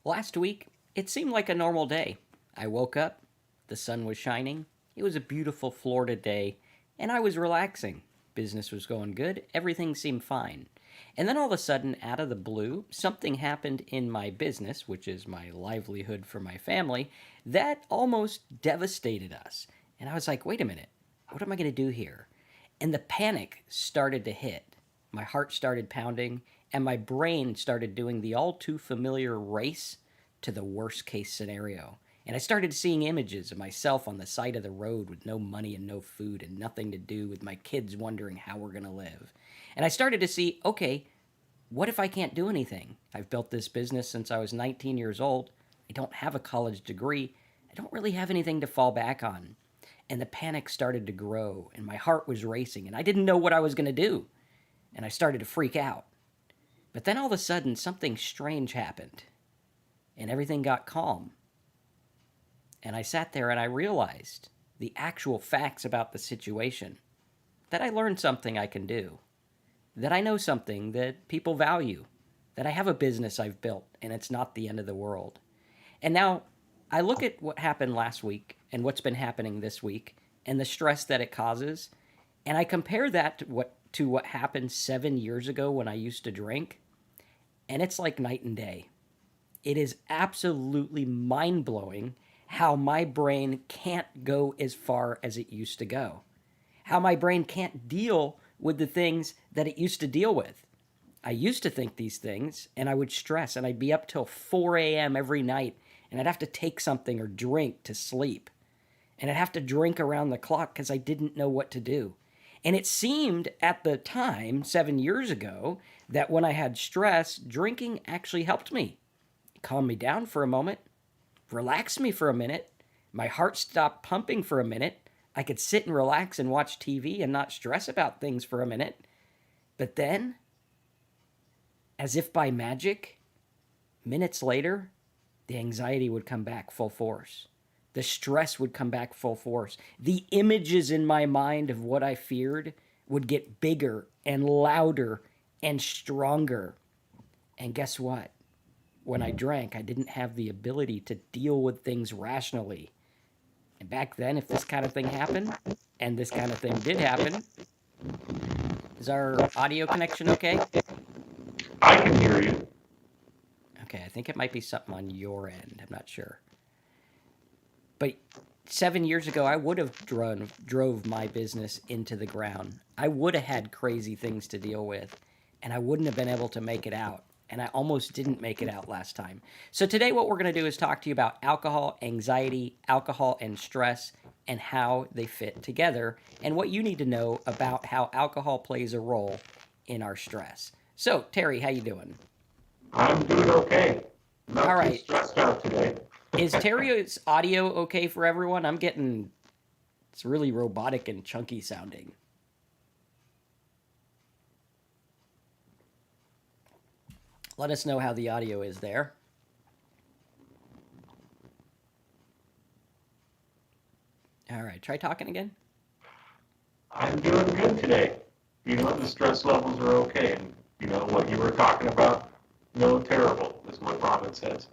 Last week, it seemed like a normal day. I woke up, the sun was shining, it was a beautiful Florida day, and I was relaxing. Business was going good, everything seemed fine. And then all of a sudden, out of the blue, something happened in my business, which is my livelihood for my family, that almost devastated us. And I was like, wait a minute, what am I going to do here? And the panic started to hit. My heart started pounding, and my brain started doing the all too familiar race to the worst case scenario. And I started seeing images of myself on the side of the road with no money and no food and nothing to do, with my kids wondering how we're going to live. And I started to see, okay, what if I can't do anything? I've built this business since I was 19 years old. I don't have a college degree. I don't really have anything to fall back on. And the panic started to grow, and my heart was racing, and I didn't know what I was going to do. And I started to freak out. But then all of a sudden, something strange happened, and everything got calm. And I sat there and I realized the actual facts about the situation, that I learned something I can do, that I know something that people value, that I have a business I've built, and it's not the end of the world. And now I look at what happened last week and what's been happening this week and the stress that it causes, and I compare that to what happened 7 years ago when I used to drink, and it's like night and day. It is absolutely mind blowing how my brain can't go as far as it used to go, how my brain can't deal with the things that it used to deal with. I used to think these things, and I would stress, and I'd be up till 4 a.m. every night, and I'd have to take something or drink to sleep. And I'd have to drink around the clock because I didn't know what to do. And it seemed at the time, 7 years ago, that when I had stress, drinking actually helped me. It calmed me down for a moment, relaxed me for a minute. My heart stopped pumping for a minute. I could sit and relax and watch TV and not stress about things for a minute. But then, as if by magic, minutes later, the anxiety would come back full force. The stress would come back full force. The images in my mind of what I feared would get bigger and louder and stronger. And guess what? When I drank, I didn't have the ability to deal with things rationally. And back then, if this kind of thing happened, and this kind of thing did happen, is our audio connection okay? I can hear you. Okay, I think it might be something on your end. I'm not sure. But 7 years ago, I would have drove my business into the ground. I would have had crazy things to deal with, and I wouldn't have been able to make it out. And I almost didn't make it out last time. So today what we're going to do is talk to you about alcohol, anxiety, alcohol, and stress, and how they fit together, and what you need to know about how alcohol plays a role in our stress. So, Terry, how you doing? I'm doing okay. All Not too right. stressed out today. Is Terry's audio okay for everyone? It's really robotic and chunky sounding. Let us know how the audio is there. All right, try talking again. I'm doing good today. The stress levels are okay. And, what you were talking about, no terrible, is what Robin says.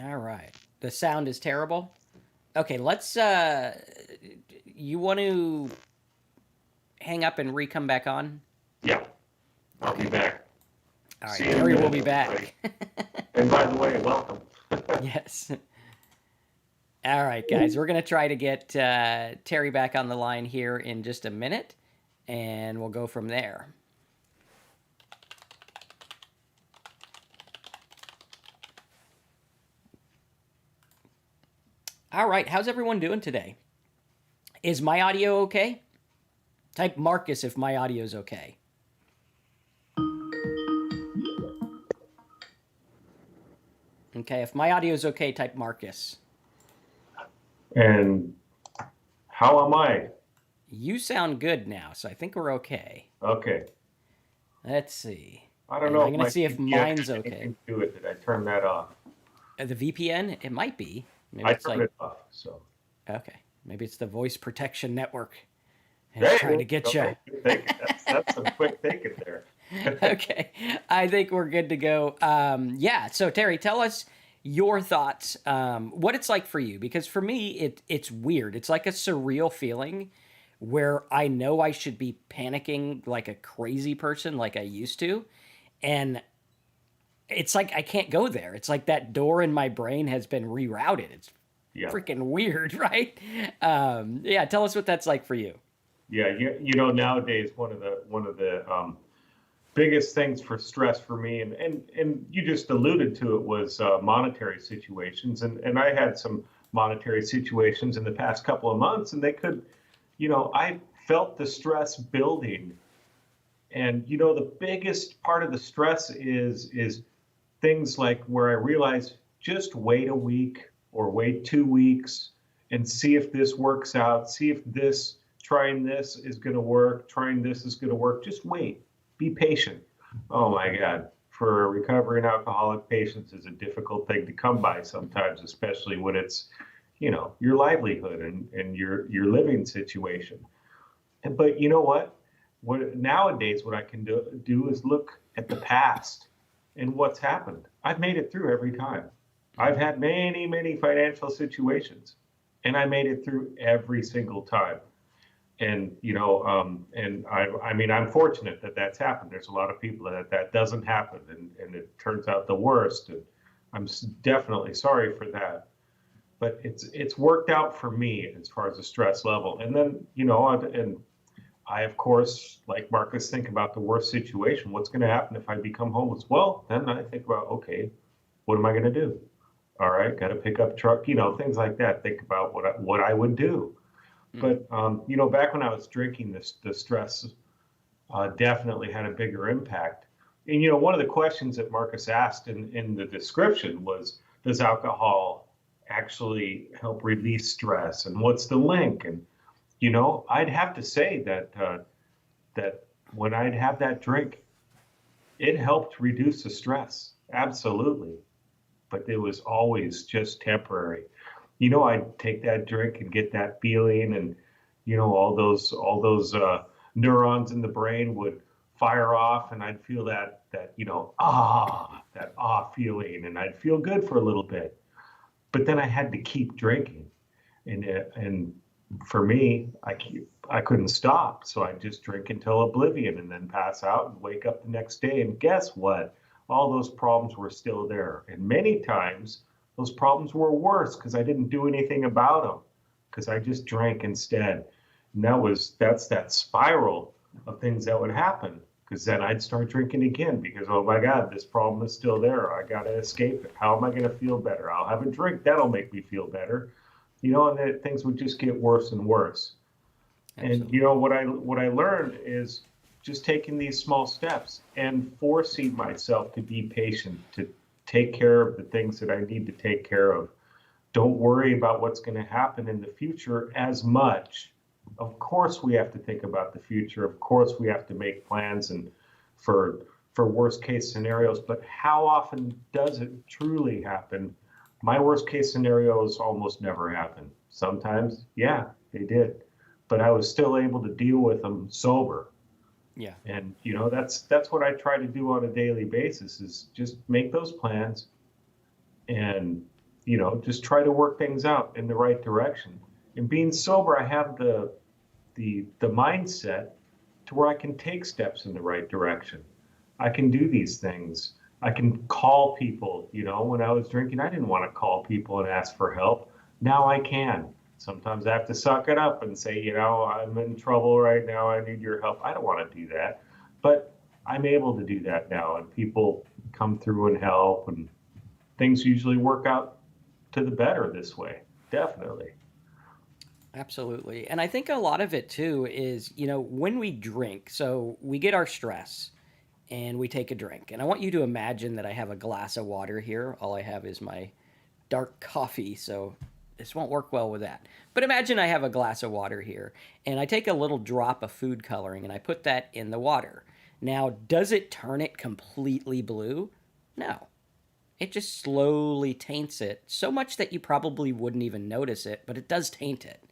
All right. The sound is terrible. Okay, let's you want to hang up and re-come back on? Yeah, I'll be back. All right, See you in a Terry will minute, be everybody. back. And by the way, welcome. Yes. All right, guys, we're going to try to get Terry back on the line here in just a minute, and we'll go from there. All right, how's everyone doing today? Is my audio okay? Type Marcus if my audio's okay. Okay, if my audio's okay, type Marcus. And how am I? You sound good now, so I think we're okay. Okay. Let's see. I don't And know I'm if going my to see if VPN mine's has okay. anything to do with it. I turned that off. The VPN, it might be. Maybe I it's turned like, it off, so. okay, maybe it's the voice protection network. There It's trying to you get go. you. Good thinking. That's some quick thinking there. Okay, I think we're good to go. Yeah. So Terry, tell us your thoughts. What it's like for you, because for me, it's weird. It's like a surreal feeling where I know I should be panicking like a crazy person, like I used to, and it's like I can't go there. It's like that door in my brain has been rerouted. It's Yeah. freaking weird, right? Yeah. Tell us what that's like for you. Yeah, nowadays one of the biggest things for stress for me, and you just alluded to it, was monetary situations, and I had some monetary situations in the past couple of months, and they could, I felt the stress building, and the biggest part of the stress is things like where I realize just wait a week or wait 2 weeks and see if this works out, see if trying this is going to work, trying this is going to work. Just wait, be patient. Oh my God. For a recovering alcoholic, patience is a difficult thing to come by sometimes, especially when it's, your livelihood and your living situation. But you know what? Nowadays, what I can do is look at the past and what's happened. I've made it through every time. I've had many, many financial situations, and I made it through every single time. And and I mean, I'm fortunate that that's happened. There's a lot of people that doesn't happen, and it turns out the worst. And I'm definitely sorry for that. But it's worked out for me as far as the stress level. And then and I, of course, like Marcus, think about the worst situation. What's going to happen if I become homeless? Well, then I think about, okay, what am I going to do? All right, got to pick up truck, things like that. Think about what I would do. Mm. But back when I was drinking, the stress definitely had a bigger impact. And one of the questions that Marcus asked in the description was, does alcohol actually help release stress? And what's the link? And I'd have to say that when I'd have that drink, it helped reduce the stress, absolutely. But it was always just temporary. I'd take that drink and get that feeling, and all those neurons in the brain would fire off, and I'd feel that feeling, and I'd feel good for a little bit. But then I had to keep drinking, and for me, I couldn't stop, so I'd just drink until oblivion, and then pass out and wake up the next day, and guess what? All those problems were still there, and many times those problems were worse because I didn't do anything about them, because I just drank instead. And that's that spiral of things that would happen, because then I'd start drinking again because, oh my God, this problem is still there. I got to escape it. How am I going to feel better? I'll have a drink. That'll make me feel better. And then things would just get worse and worse. And Absolutely. what I learned is just taking these small steps and forcing myself to be patient, to take care of the things that I need to take care of. Don't worry about what's going to happen in the future as much. Of course, we have to think about the future. Of course, we have to make plans and for worst case scenarios. But how often does it truly happen? My worst case scenarios almost never happen. Sometimes, yeah, they did, but I was still able to deal with them sober. Yeah. And that's what I try to do on a daily basis, is just make those plans and just try to work things out in the right direction. And being sober, I have the mindset to where I can take steps in the right direction. I can do these things. I can call people. When I was drinking, I didn't want to call people and ask for help. Now I can. Sometimes I have to suck it up and say, I'm in trouble right now. I need your help. I don't want to do that. But I'm able to do that now, and people come through and help, and things usually work out to the better this way. Definitely. Absolutely. And I think a lot of it too is, when we drink, so we get our stress and we take a drink. And I want you to imagine that I have a glass of water here. All I have is my dark coffee, so this won't work well with that. But imagine I have a glass of water here, and I take a little drop of food coloring and I put that in the water. Now, does it turn it completely blue? No. It just slowly taints it, so much that you probably wouldn't even notice it, but it does taint it.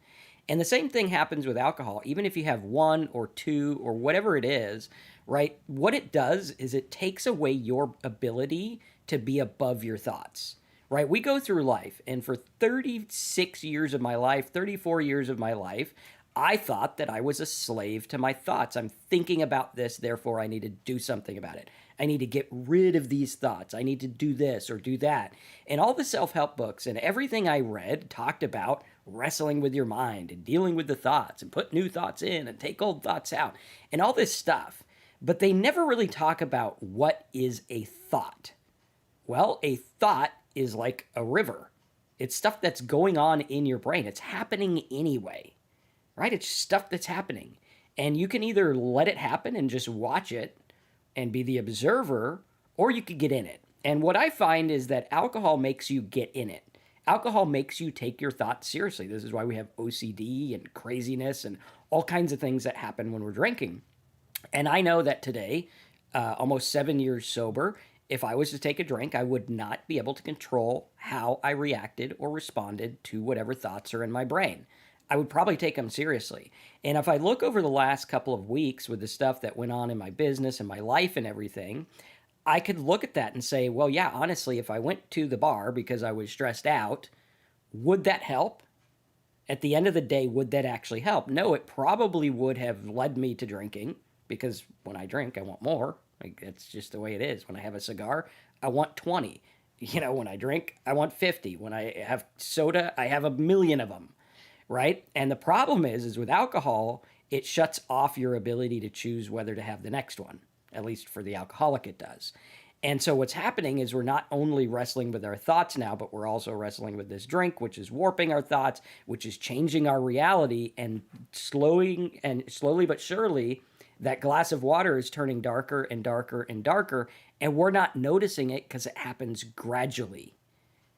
And the same thing happens with alcohol. Even if you have one or two or whatever it is, right? What it does is it takes away your ability to be above your thoughts, right? We go through life, and for 36 years of my life, 34 years of my life, I thought that I was a slave to my thoughts. I'm thinking about this, therefore I need to do something about it. I need to get rid of these thoughts. I need to do this or do that. And all the self help books and everything I read talked about wrestling with your mind and dealing with the thoughts and put new thoughts in and take old thoughts out and all this stuff. But they never really talk about what is a thought. Well, a thought is like a river. It's stuff that's going on in your brain. It's happening anyway, right? It's stuff that's happening. And you can either let it happen and just watch it and be the observer, or you could get in it. And what I find is that alcohol makes you get in it. Alcohol makes you take your thoughts seriously. This is why we have OCD and craziness and all kinds of things that happen when we're drinking. And I know that today, almost 7 years sober, if I was to take a drink, I would not be able to control how I reacted or responded to whatever thoughts are in my brain. I would probably take them seriously. And if I look over the last couple of weeks with the stuff that went on in my business and my life and everything, I could look at that and say, well, yeah, honestly, if I went to the bar because I was stressed out, would that help? At the end of the day, would that actually help? No, it probably would have led me to drinking, because when I drink, I want more. Like, it's just the way it is. When I have a cigar, I want 20. When I drink, I want 50. When I have soda, I have a million of them, right? And the problem is with alcohol, it shuts off your ability to choose whether to have the next one. At least for the alcoholic, it does. And so what's happening is we're not only wrestling with our thoughts now, but we're also wrestling with this drink, which is warping our thoughts, which is changing our reality, and slowly but surely, that glass of water is turning darker and darker and darker, and we're not noticing it because it happens gradually,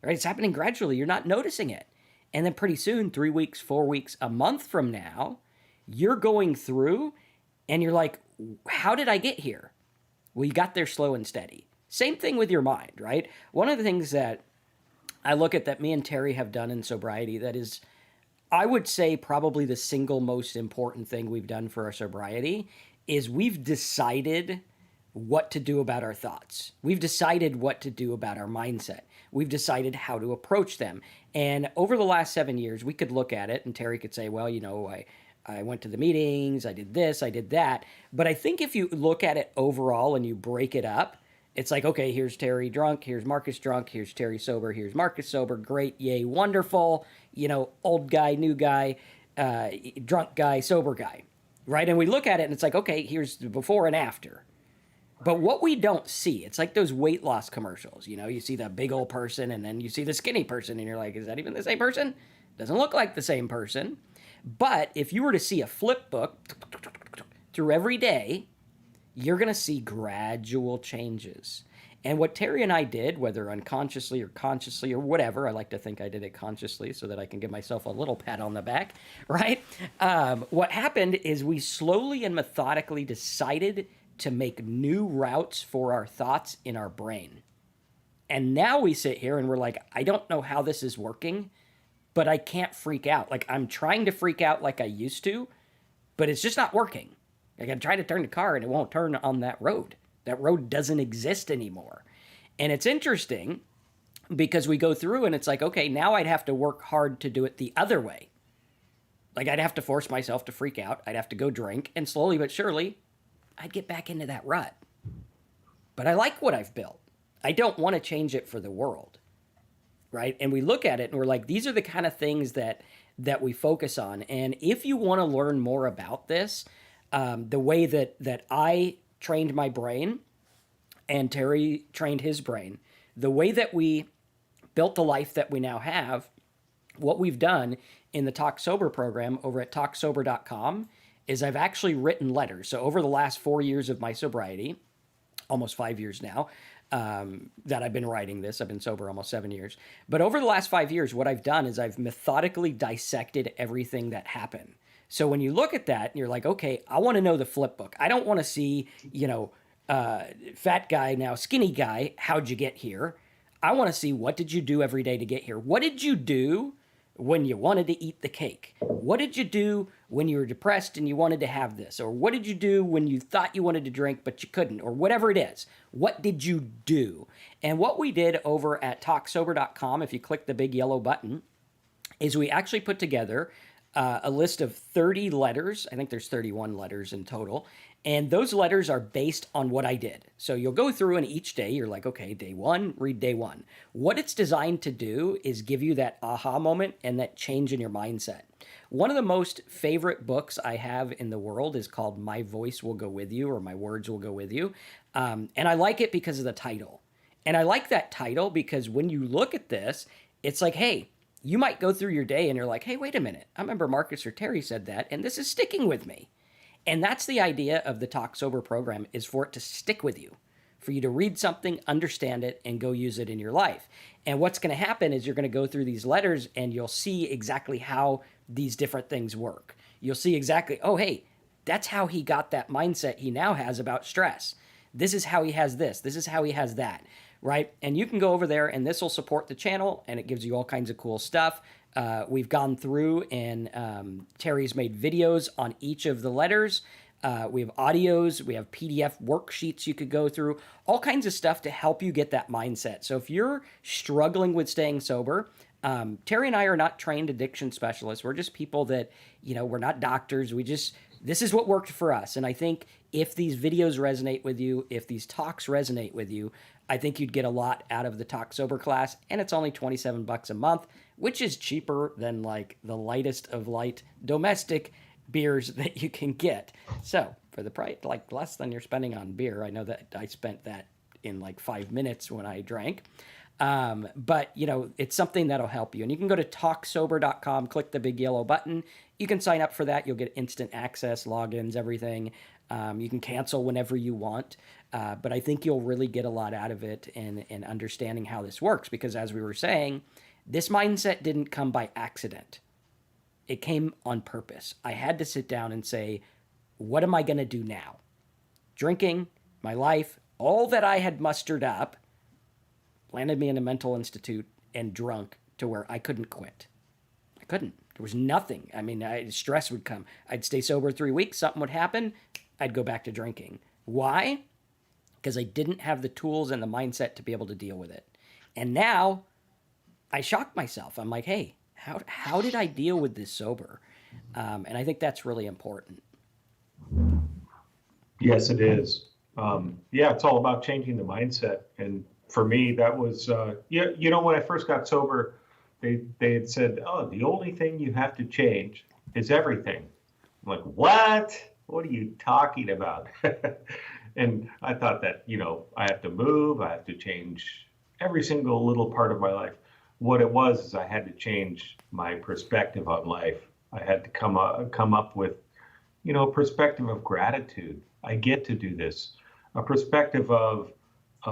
right? It's happening gradually. You're not noticing it. And then pretty soon, 3 weeks, 4 weeks, a month from now, you're going through and you're like, how did I get here? Well, you got there slow and steady. Same thing with your mind, right? One of the things that I look at that me and Terry have done in sobriety that is, I would say, probably the single most important thing we've done for our sobriety is we've decided what to do about our thoughts. We've decided what to do about our mindset. We've decided how to approach them. And over the last 7 years, we could look at it and Terry could say, well, I went to the meetings, I did this, I did that. But I think if you look at it overall and you break it up, it's like, okay, here's Terry drunk, here's Marcus drunk, here's Terry sober, here's Marcus sober, great, yay, wonderful, old guy, new guy, drunk guy, sober guy, right? And we look at it and it's like, okay, here's the before and after. But what we don't see, it's like those weight loss commercials, you see the big old person and then you see the skinny person and you're like, is that even the same person? Doesn't look like the same person. But if you were to see a flip book through every day, you're going to see gradual changes. And what Terry and I did, whether unconsciously or consciously or whatever, I like to think I did it consciously so that I can give myself a little pat on the back, right? What happened is we slowly and methodically decided to make new routes for our thoughts in our brain. And now we sit here and we're like, I don't know how this is working, but I can't freak out. Like, I'm trying to freak out like I used to, but it's just not working. Like, I'm trying to turn the car and it won't turn on that road. That road doesn't exist anymore. And it's interesting because we go through and it's like, okay, now I'd have to work hard to do it the other way. Like, I'd have to force myself to freak out. I'd have to go drink, and slowly but surely, I'd get back into that rut. But I like what I've built. I don't want to change it for the world, right? And we look at it and we're like, these are the kind of things that we focus on. And if you want to learn more about this, the way that I trained my brain and Terry trained his brain, the way that we built the life that we now have, what we've done in the Talk Sober program over at talksober.com is I've actually written letters. So over the last 4 years of my sobriety, almost 5 years now, that I've been writing this. I've been sober almost 7 years. But over the last 5 years, what I've done is I've methodically dissected everything that happened. So when you look at that, you're like, okay, I want to know the flip book. I don't want to see, fat guy, now skinny guy, how'd you get here? I want to see, what did you do every day to get here? What did you do when you wanted to eat the cake? What did you do when you were depressed and you wanted to have this? Or what did you do when you thought you wanted to drink but you couldn't? Or whatever it is. What did you do? And what we did over at talksober.com, if you click the big yellow button, is we actually put together a list of 30 letters. I think there's 31 letters in total. And those letters are based on what I did. So you'll go through and each day you're like, okay, day one, read day one. What it's designed to do is give you that aha moment and that change in your mindset. One of the most favorite books I have in the world is called My Voice Will Go With You, or My Words Will Go With You. And I like it because of the title. And I like that title because when you look at this, it's like, hey, you might go through your day and you're like, hey, wait a minute. I remember Marcus or Terry said that, and this is sticking with me. And that's the idea of the Talk Sober program, is for it to stick with you, for you to read something, understand it, and go use it in your life. And what's going to happen is you're going to go through these letters and you'll see exactly how these different things work. You'll see exactly, oh, hey, that's how he got that mindset he now has about stress. This is how he has this. This is how he has that, right? And you can go over there and this will support the channel and it gives you all kinds of cool stuff. We've gone through and Terry's made videos on each of the letters. We have audios, we have PDF worksheets you could go through, all kinds of stuff to help you get that mindset. So if you're struggling with staying sober, Terry and I are not trained addiction specialists. We're just people that, we're not doctors. This is what worked for us. And I think if these videos resonate with you, if these talks resonate with you, I think you'd get a lot out of the Talk Sober class. And it's only $27 a month, which is cheaper than like the lightest of light domestic beers that you can get. So for the price, like less than you're spending on beer, I know that I spent that in like 5 minutes when I drank. But it's something that'll help you. And you can go to talksober.com, click the big yellow button. You can sign up for that. You'll get instant access, logins, everything. You can cancel whenever you want. But I think you'll really get a lot out of it in understanding how this works. Because as we were saying, this mindset didn't come by accident. It came on purpose. I had to sit down and say, what am I going to do now? Drinking, my life, all that I had mustered up, landed me in a mental institute and drunk to where I couldn't quit. I couldn't. There was nothing. I mean, stress would come. I'd stay sober 3 weeks. Something would happen. I'd go back to drinking. Why? Because I didn't have the tools and the mindset to be able to deal with it. And now I shocked myself. I'm like, hey, how did I deal with this sober? And I think that's really important. Yes, it is. It's all about changing the mindset. And for me, that was, when I first got sober, they had said, oh, the only thing you have to change is everything. I'm like, what? What are you talking about? And I thought that, I have to move, I have to change every single little part of my life. What it was is I had to change my perspective on life. I had to come up with, a perspective of gratitude. I get to do this. A perspective of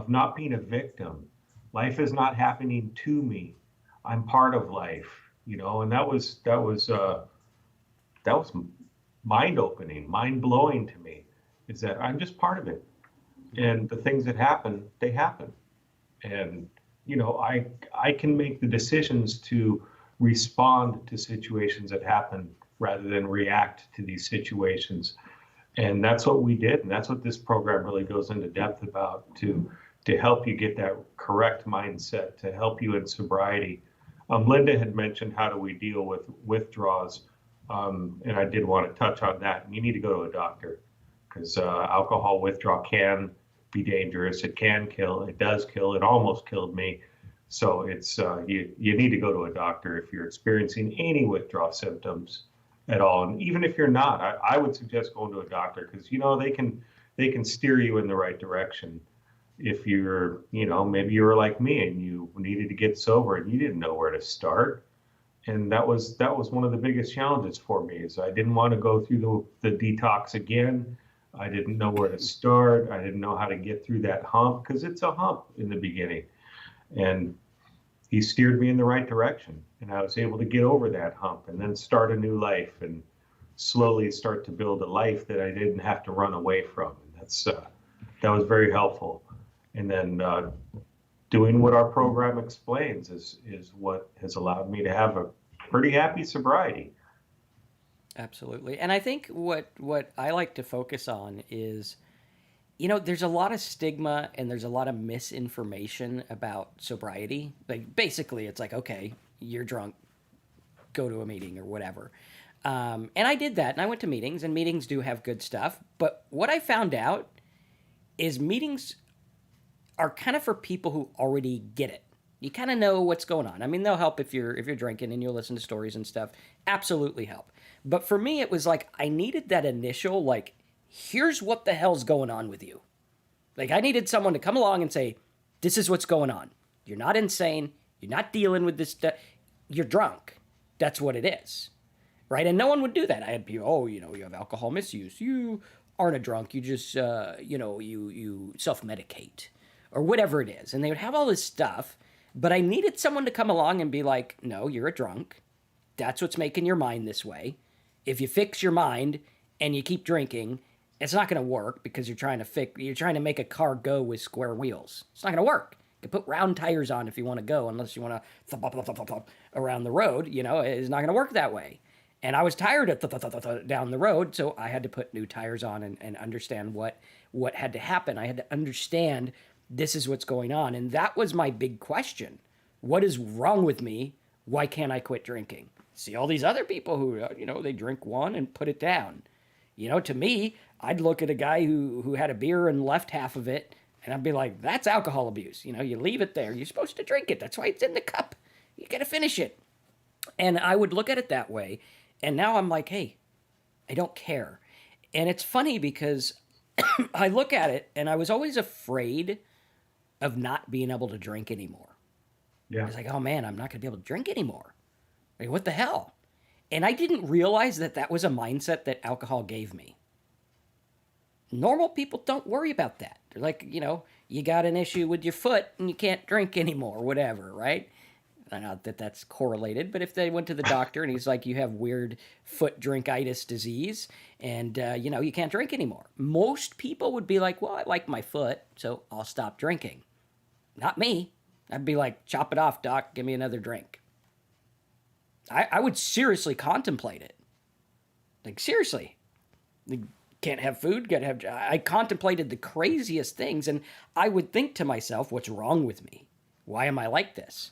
not being a victim. Life is not happening to me. I'm part of life, and that was mind-opening, mind-blowing to me, is that I'm just part of it. And the things that happen, they happen. And, I can make the decisions to respond to situations that happen rather than react to these situations. And that's what we did. And that's what this program really goes into depth about, to help you get that correct mindset, to help you in sobriety. Linda had mentioned, how do we deal with withdrawals? And I did want to touch on that. You need to go to a doctor, because alcohol withdrawal can be dangerous. It can kill. It does kill. It almost killed me. So it's you need to go to a doctor if you're experiencing any withdrawal symptoms at all. And even if you're not, I would suggest going to a doctor, because they can steer you in the right direction. If you're, maybe you were like me and you needed to get sober and you didn't know where to start. And that was one of the biggest challenges for me, is I didn't want to go through the detox again. I didn't know where to start. I didn't know how to get through that hump, because it's a hump in the beginning. And he steered me in the right direction, and I was able to get over that hump and then start a new life and slowly start to build a life that I didn't have to run away from. And that was very helpful. And then doing what our program explains is what has allowed me to have pretty happy sobriety. Absolutely. And I think what I like to focus on is, there's a lot of stigma and there's a lot of misinformation about sobriety. Like basically it's like, okay, you're drunk, go to a meeting or whatever. And I did that and I went to meetings, and meetings do have good stuff. But what I found out is meetings are kind of for people who already get it. You kind of know what's going on. I mean, they'll help if you're drinking and you'll listen to stories and stuff. Absolutely help. But for me, it was like I needed that initial like, here's what the hell's going on with you. Like I needed someone to come along and say, this is what's going on. You're not insane. You're not dealing with this stuff. You're drunk. That's what it is. Right? And no one would do that. I had people, oh, you have alcohol misuse. You aren't a drunk. You just, you self-medicate or whatever it is. And they would have all this stuff. But I needed someone to come along and be like, no, you're a drunk. That's what's making your mind this way. If you fix your mind and you keep drinking, it's not going to work because you're trying to make a car go with square wheels. It's not going to work. You can put round tires on if you want to go, unless you want to thump, thump, thump, thump, thump around the road. It's not going to work that way. And I was tired of down the road, so I had to put new tires on and understand what had to happen. I had to understand this is what's going on. And that was my big question. What is wrong with me? Why can't I quit drinking? See all these other people who, they drink one and put it down. To me, I'd look at a guy who had a beer and left half of it, and I'd be like, that's alcohol abuse. You leave it there. You're supposed to drink it. That's why it's in the cup. You got to finish it. And I would look at it that way. And now I'm like, hey, I don't care. And it's funny because I look at it and I was always afraid of not being able to drink anymore. Yeah. I was like, oh man, I'm not going to be able to drink anymore. Like, what the hell? And I didn't realize that was a mindset that alcohol gave me. Normal people don't worry about that. They're like, you got an issue with your foot and you can't drink anymore, whatever, right? Not that that's correlated, but if they went to the doctor and he's like, you have weird foot drinkitis disease and, you can't drink anymore. Most people would be like, well, I like my foot, so I'll stop drinking. Not me. I'd be like, chop it off, doc. Give me another drink. I would seriously contemplate it. Like, seriously. Like, can't have food, gotta have... I contemplated the craziest things, and I would think to myself, what's wrong with me? Why am I like this?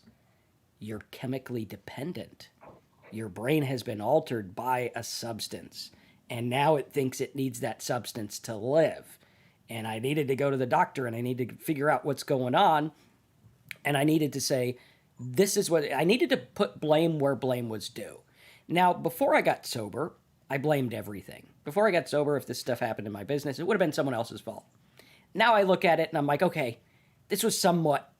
You're chemically dependent. Your brain has been altered by a substance, and now it thinks it needs that substance to live. And I needed to go to the doctor, and I needed to figure out what's going on, and I needed to say, this is what... I needed to put blame where blame was due. Now, before I got sober, I blamed everything. Before I got sober, if this stuff happened in my business, it would have been someone else's fault. Now I look at it, and I'm like, okay, this was somewhat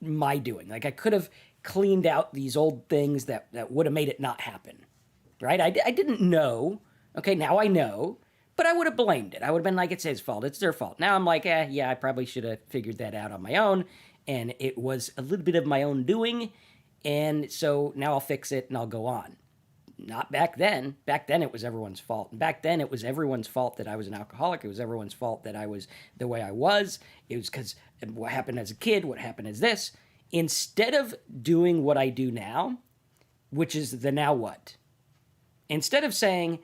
my doing. Like, I could have cleaned out these old things that would have made it not happen, right? I didn't know. Okay, now I know, but I would have blamed it. I would have been like, it's his fault. It's their fault. Now I'm like, yeah, I probably should have figured that out on my own, and it was a little bit of my own doing, and so now I'll fix it and I'll go on. Not back then. Back then it was everyone's fault. And back then it was everyone's fault that I was an alcoholic. It was everyone's fault that I was the way I was. It was because what happened as a kid, what happened as this. Instead of doing what I do now, which is the now what? Instead of saying,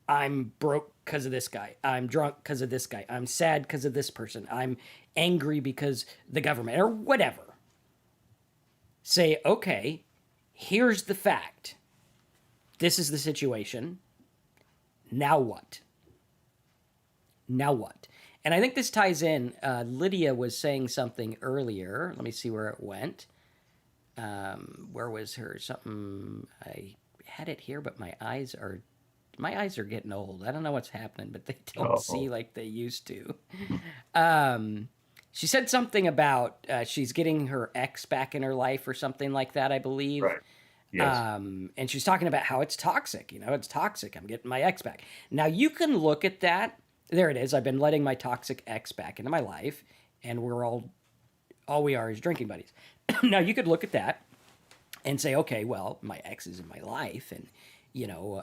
I'm broke because of this guy, I'm drunk because of this guy, I'm sad because of this person, I'm angry because the government, or whatever. Say, okay, here's the fact. This is the situation. Now what? Now what? And I think this ties in. Lydia was saying something earlier. Let me see where it went. Where was her something? I had it here, but my eyes are getting old. I don't know what's happening, but they don't see like they used to. She said something about she's getting her ex back in her life or something like that, I believe. Right. Yes. And she's talking about how it's toxic. It's toxic. I'm getting my ex back. Now, you can look at that. There it is. I've been letting my toxic ex back into my life, and we're all we are is drinking buddies. Now, you could look at that and say, okay, well, my ex is in my life, and,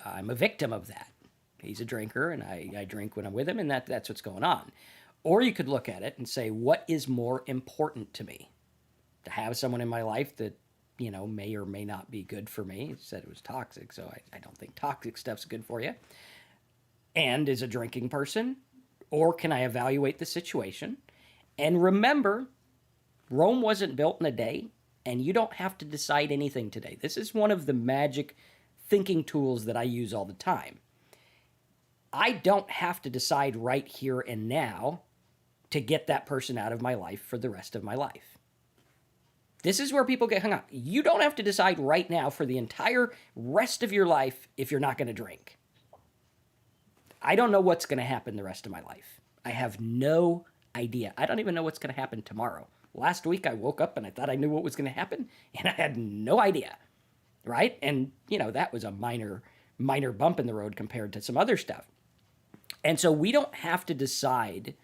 I'm a victim of that. He's a drinker, and I drink when I'm with him, and that's what's going on. Or you could look at it and say, what is more important to me? To have someone in my life that may or may not be good for me. It said it was toxic, so I don't think toxic stuff's good for you. And is a drinking person, or can I evaluate the situation? And remember, Rome wasn't built in a day, and you don't have to decide anything today. This is one of the magic thinking tools that I use all the time. I don't have to decide right here and now to get that person out of my life for the rest of my life. This is where people get hung up. You don't have to decide right now for the entire rest of your life if you're not going to drink. I don't know what's going to happen the rest of my life. I have no idea. I don't even know what's going to happen tomorrow. Last week I woke up and I thought I knew what was going to happen, and I had no idea, right? And, that was a minor bump in the road compared to some other stuff. And so we don't have to decide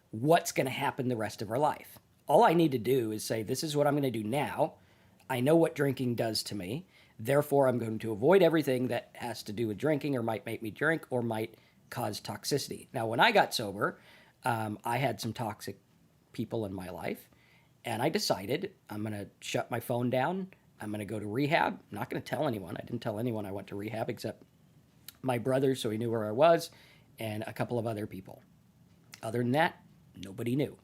what's going to happen the rest of our life. All I need to do is say, this is what I'm going to do now. I know what drinking does to me. Therefore, I'm going to avoid everything that has to do with drinking or might make me drink or might cause toxicity. Now, when I got sober, I had some toxic people in my life, and I decided I'm going to shut my phone down. I'm going to go to rehab. I'm not going to tell anyone. I didn't tell anyone I went to rehab except my brother, so he knew where I was, and a couple of other people. Other than that, nobody knew.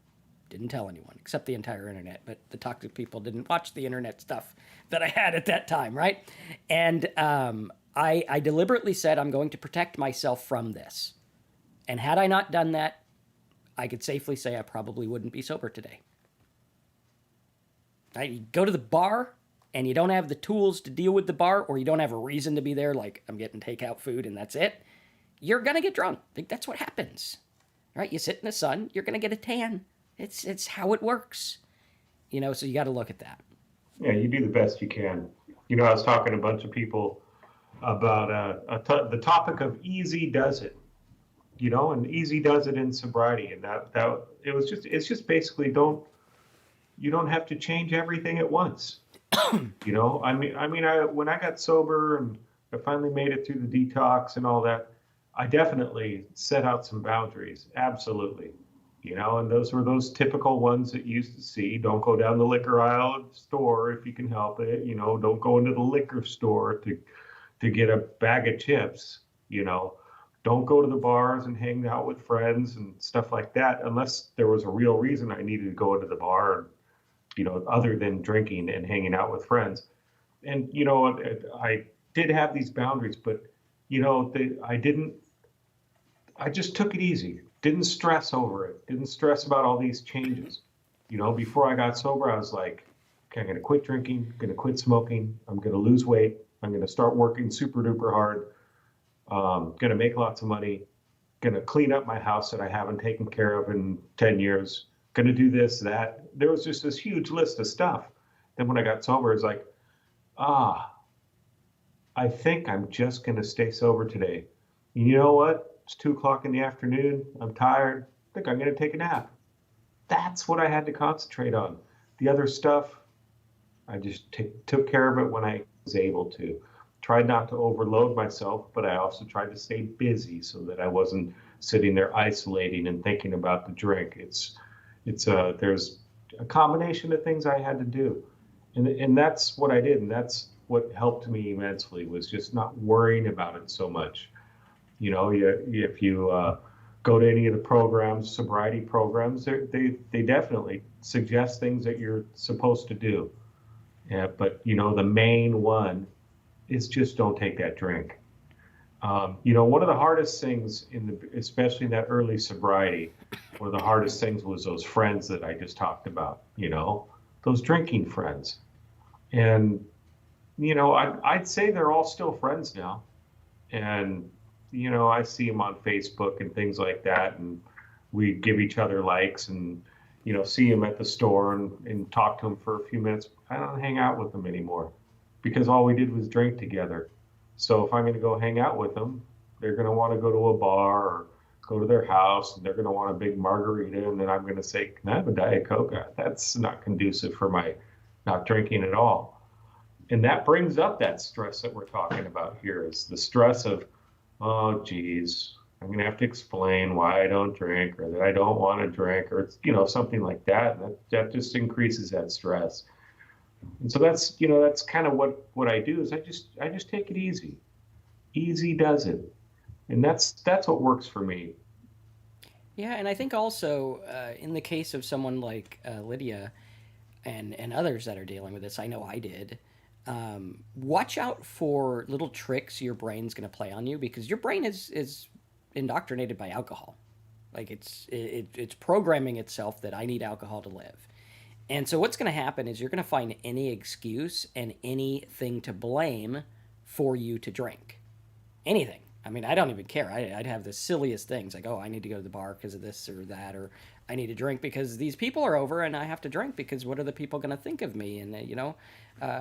Didn't tell anyone, except the entire internet. But the toxic people didn't watch the internet stuff that I had at that time, right? And I deliberately said I'm going to protect myself from this. And had I not done that, I could safely say I probably wouldn't be sober today. Right? You go to the bar and you don't have the tools to deal with the bar, or you don't have a reason to be there, like I'm getting takeout food and that's it. You're going to get drunk. I think that's what happens. Right? You sit in the sun, you're going to get a tan. It's how it works. So you got to look at that. Yeah, you do the best you can. I was talking to a bunch of people about the topic of easy does it. And easy does it in sobriety, and that it's just basically you don't have to change everything at once. When I got sober and I finally made it through the detox and all that, I definitely set out some boundaries. Absolutely. And those were those typical ones that you used to see. Don't go down the liquor aisle at the store if you can help it. Don't go into the liquor store to get a bag of chips. Don't go to the bars and hang out with friends and stuff like that, unless there was a real reason I needed to go into the bar, other than drinking and hanging out with friends. And, I did have these boundaries, but, I just took it easy. Didn't stress over it. Didn't stress about all these changes. Before I got sober, I was like, okay, I'm going to quit drinking, I'm going to quit smoking, I'm going to lose weight, I'm going to start working super duper hard, going to make lots of money, going to clean up my house that I haven't taken care of in 10 years, going to do this, that. There was just this huge list of stuff. Then when I got sober, it's like, I think I'm just going to stay sober today. You know what? It's 2:00 in the afternoon. I'm tired. I think I'm going to take a nap. That's what I had to concentrate on. The other stuff, I just took care of it when I was able to. Tried not to overload myself, but I also tried to stay busy so that I wasn't sitting there isolating and thinking about the drink. There's a combination of things I had to do, and that's what I did, and that's what helped me immensely, was just not worrying about it so much. If you go to any of the programs, sobriety programs, they definitely suggest things that you're supposed to do. Yeah, but the main one is just don't take that drink. One of the hardest things especially in that early sobriety, one of the hardest things was those friends that I just talked about. Those drinking friends, and I'd say they're all still friends now, and I see them on Facebook and things like that, and we give each other likes and, see them at the store and talk to them for a few minutes. I don't hang out with them anymore because all we did was drink together. So if I'm going to go hang out with them, they're going to want to go to a bar or go to their house, and they're going to want a big margarita, and then I'm going to say, can I have a Diet Coke? That's not conducive for my not drinking at all. And that brings up that stress that we're talking about here, is the stress of, oh, geez, I'm going to have to explain why I don't drink, or that I don't want to drink, or it's, something like that. And that just increases that stress. And so that's kind of what I do is I just take it easy. Easy does it. And that's what works for me. Yeah, and I think also in the case of someone like Lydia and others that are dealing with this, I know I did. Watch out for little tricks your brain's going to play on you because your brain is indoctrinated by alcohol. Like it's programming itself that I need alcohol to live. And so what's going to happen is you're going to find any excuse and anything to blame for you to drink. Anything. I mean, I don't even care. I'd have the silliest things like, oh, I need to go to the bar because of this or that, or I need to drink because these people are over and I have to drink because what are the people going to think of me? And,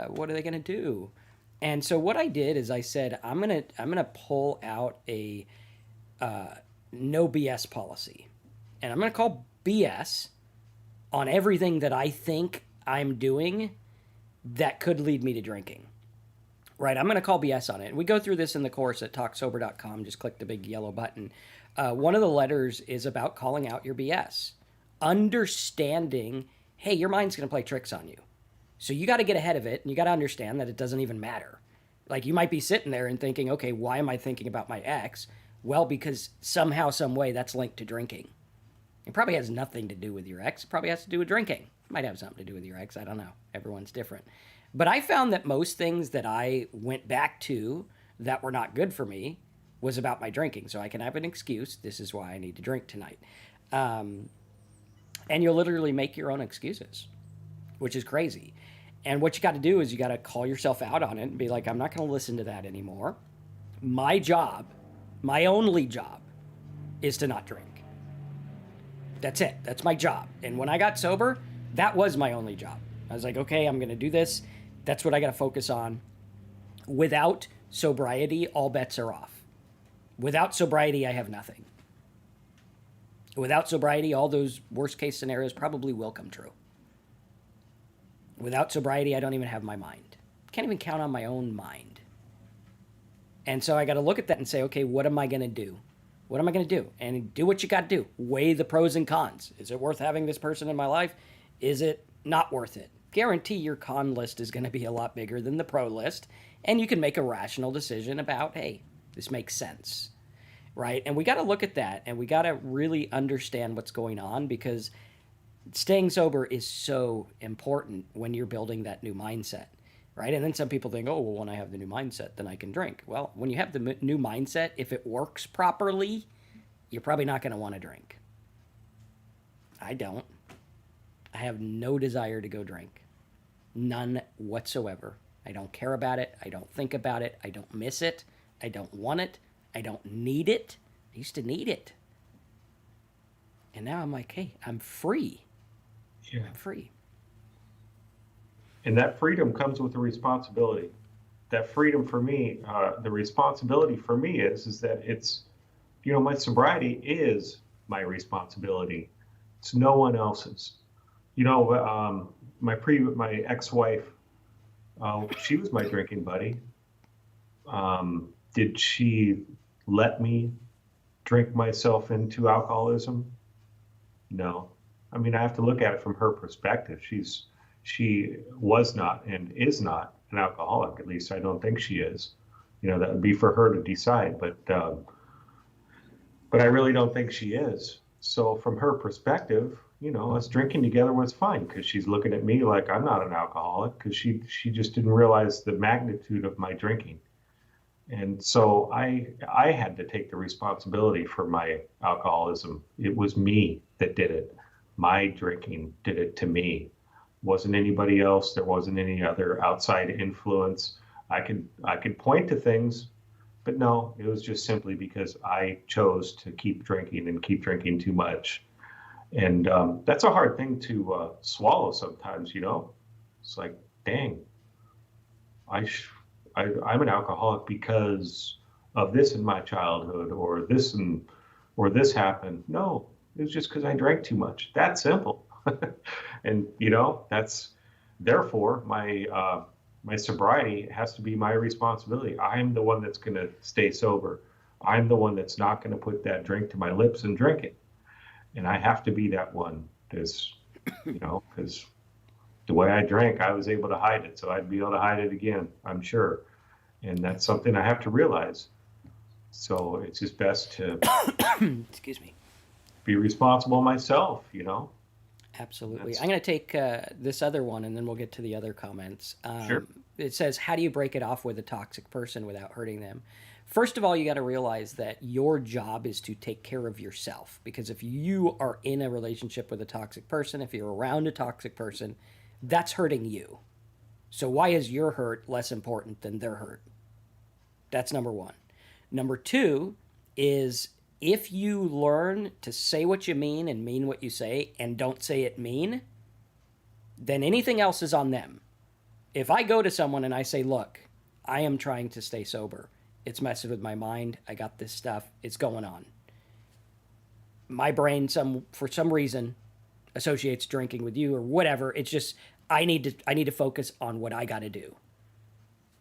what are they going to do? And so what I did is I said, I'm gonna pull out a no BS policy. And I'm going to call BS on everything that I think I'm doing that could lead me to drinking. Right, I'm going to call BS on it. We go through this in the course at talksober.com. Just click the big yellow button. One of the letters is about calling out your BS. Understanding, hey, your mind's going to play tricks on you. So you got to get ahead of it, and you got to understand that it doesn't even matter. Like you might be sitting there and thinking, okay, why am I thinking about my ex? Well, because somehow, some way, that's linked to drinking. It probably has nothing to do with your ex. It probably has to do with drinking. It might have something to do with your ex. I don't know. Everyone's different. But I found that most things that I went back to that were not good for me was about my drinking. So I can have an excuse. This is why I need to drink tonight. Um, and you'll literally make your own excuses, which is crazy. And what you got to do is you got to call yourself out on it and be like, I'm not going to listen to that anymore. My job, my only job, is to not drink. That's it. That's my job. And when I got sober, that was my only job. I was like, okay, I'm going to do this. That's what I got to focus on. Without sobriety, all bets are off. Without sobriety, I have nothing. Without sobriety, all those worst case scenarios probably will come true. Without sobriety, I don't even have my mind. Can't even count on my own mind. And so I got to look at that and say, okay, what am I going to do? What am I going to do? And do what you got to do. Weigh the pros and cons. Is it worth having this person in my life? Is it not worth it? Guarantee your con list is going to be a lot bigger than the pro list. And you can make a rational decision about, hey, this makes sense. Right? And we got to look at that and we got to really understand what's going on because staying sober is so important when you're building that new mindset. Right? And then some people think, oh, well, when I have the new mindset, then I can drink. Well, when you have the new mindset, if it works properly, you're probably not going to want to drink. I don't. I have no desire to go drink. None whatsoever. I don't care about it. I don't think about it. I don't miss it. I don't want it. I don't need it. I used to need it. And now I'm like, hey, I'm free. Yeah. I'm free. And that freedom comes with a responsibility. That freedom for me, the responsibility for me is that it's, my sobriety is my responsibility. It's no one else's. My ex-wife, she was my drinking buddy. Did she let me drink myself into alcoholism? No. I mean, I have to look at it from her perspective. She was not and is not an alcoholic. At least I don't think she is. That would be for her to decide. But I really don't think she is. So from her perspective, us drinking together was fine because she's looking at me like I'm not an alcoholic because she just didn't realize the magnitude of my drinking. And so I had to take the responsibility for my alcoholism. It was me that did it. My drinking did it to me. It wasn't anybody else. There wasn't any other outside influence. I could point to things, but no, it was just simply because I chose to keep drinking and keep drinking too much. And that's a hard thing to swallow sometimes, It's like, dang, I'm an alcoholic because of this in my childhood or this happened. No, it was just because I drank too much. That simple. And, that's therefore my sobriety has to be my responsibility. I'm the one that's going to stay sober. I'm the one that's not going to put that drink to my lips and drink it. And I have to be that one because the way I drank, I was able to hide it. So I'd be able to hide it again, I'm sure. And that's something I have to realize. So it's just best to Excuse me. be responsible myself, you know? Absolutely. That's I'm going to take this other one and then we'll get to the other comments. sure. It says, how do you break it off with a toxic person without hurting them? First of all, you got to realize that your job is to take care of yourself. Because if you are in a relationship with a toxic person, if you're around a toxic person, that's hurting you. So why is your hurt less important than their hurt? That's number one. Number two is if you learn to say what you mean and mean what you say and don't say it mean, then anything else is on them. If I go to someone and I say, look, I am trying to stay sober. It's messing with my mind. I got this stuff. It's going on. My brain, for some reason, associates drinking with you or whatever. It's just I need to focus on what I got to do.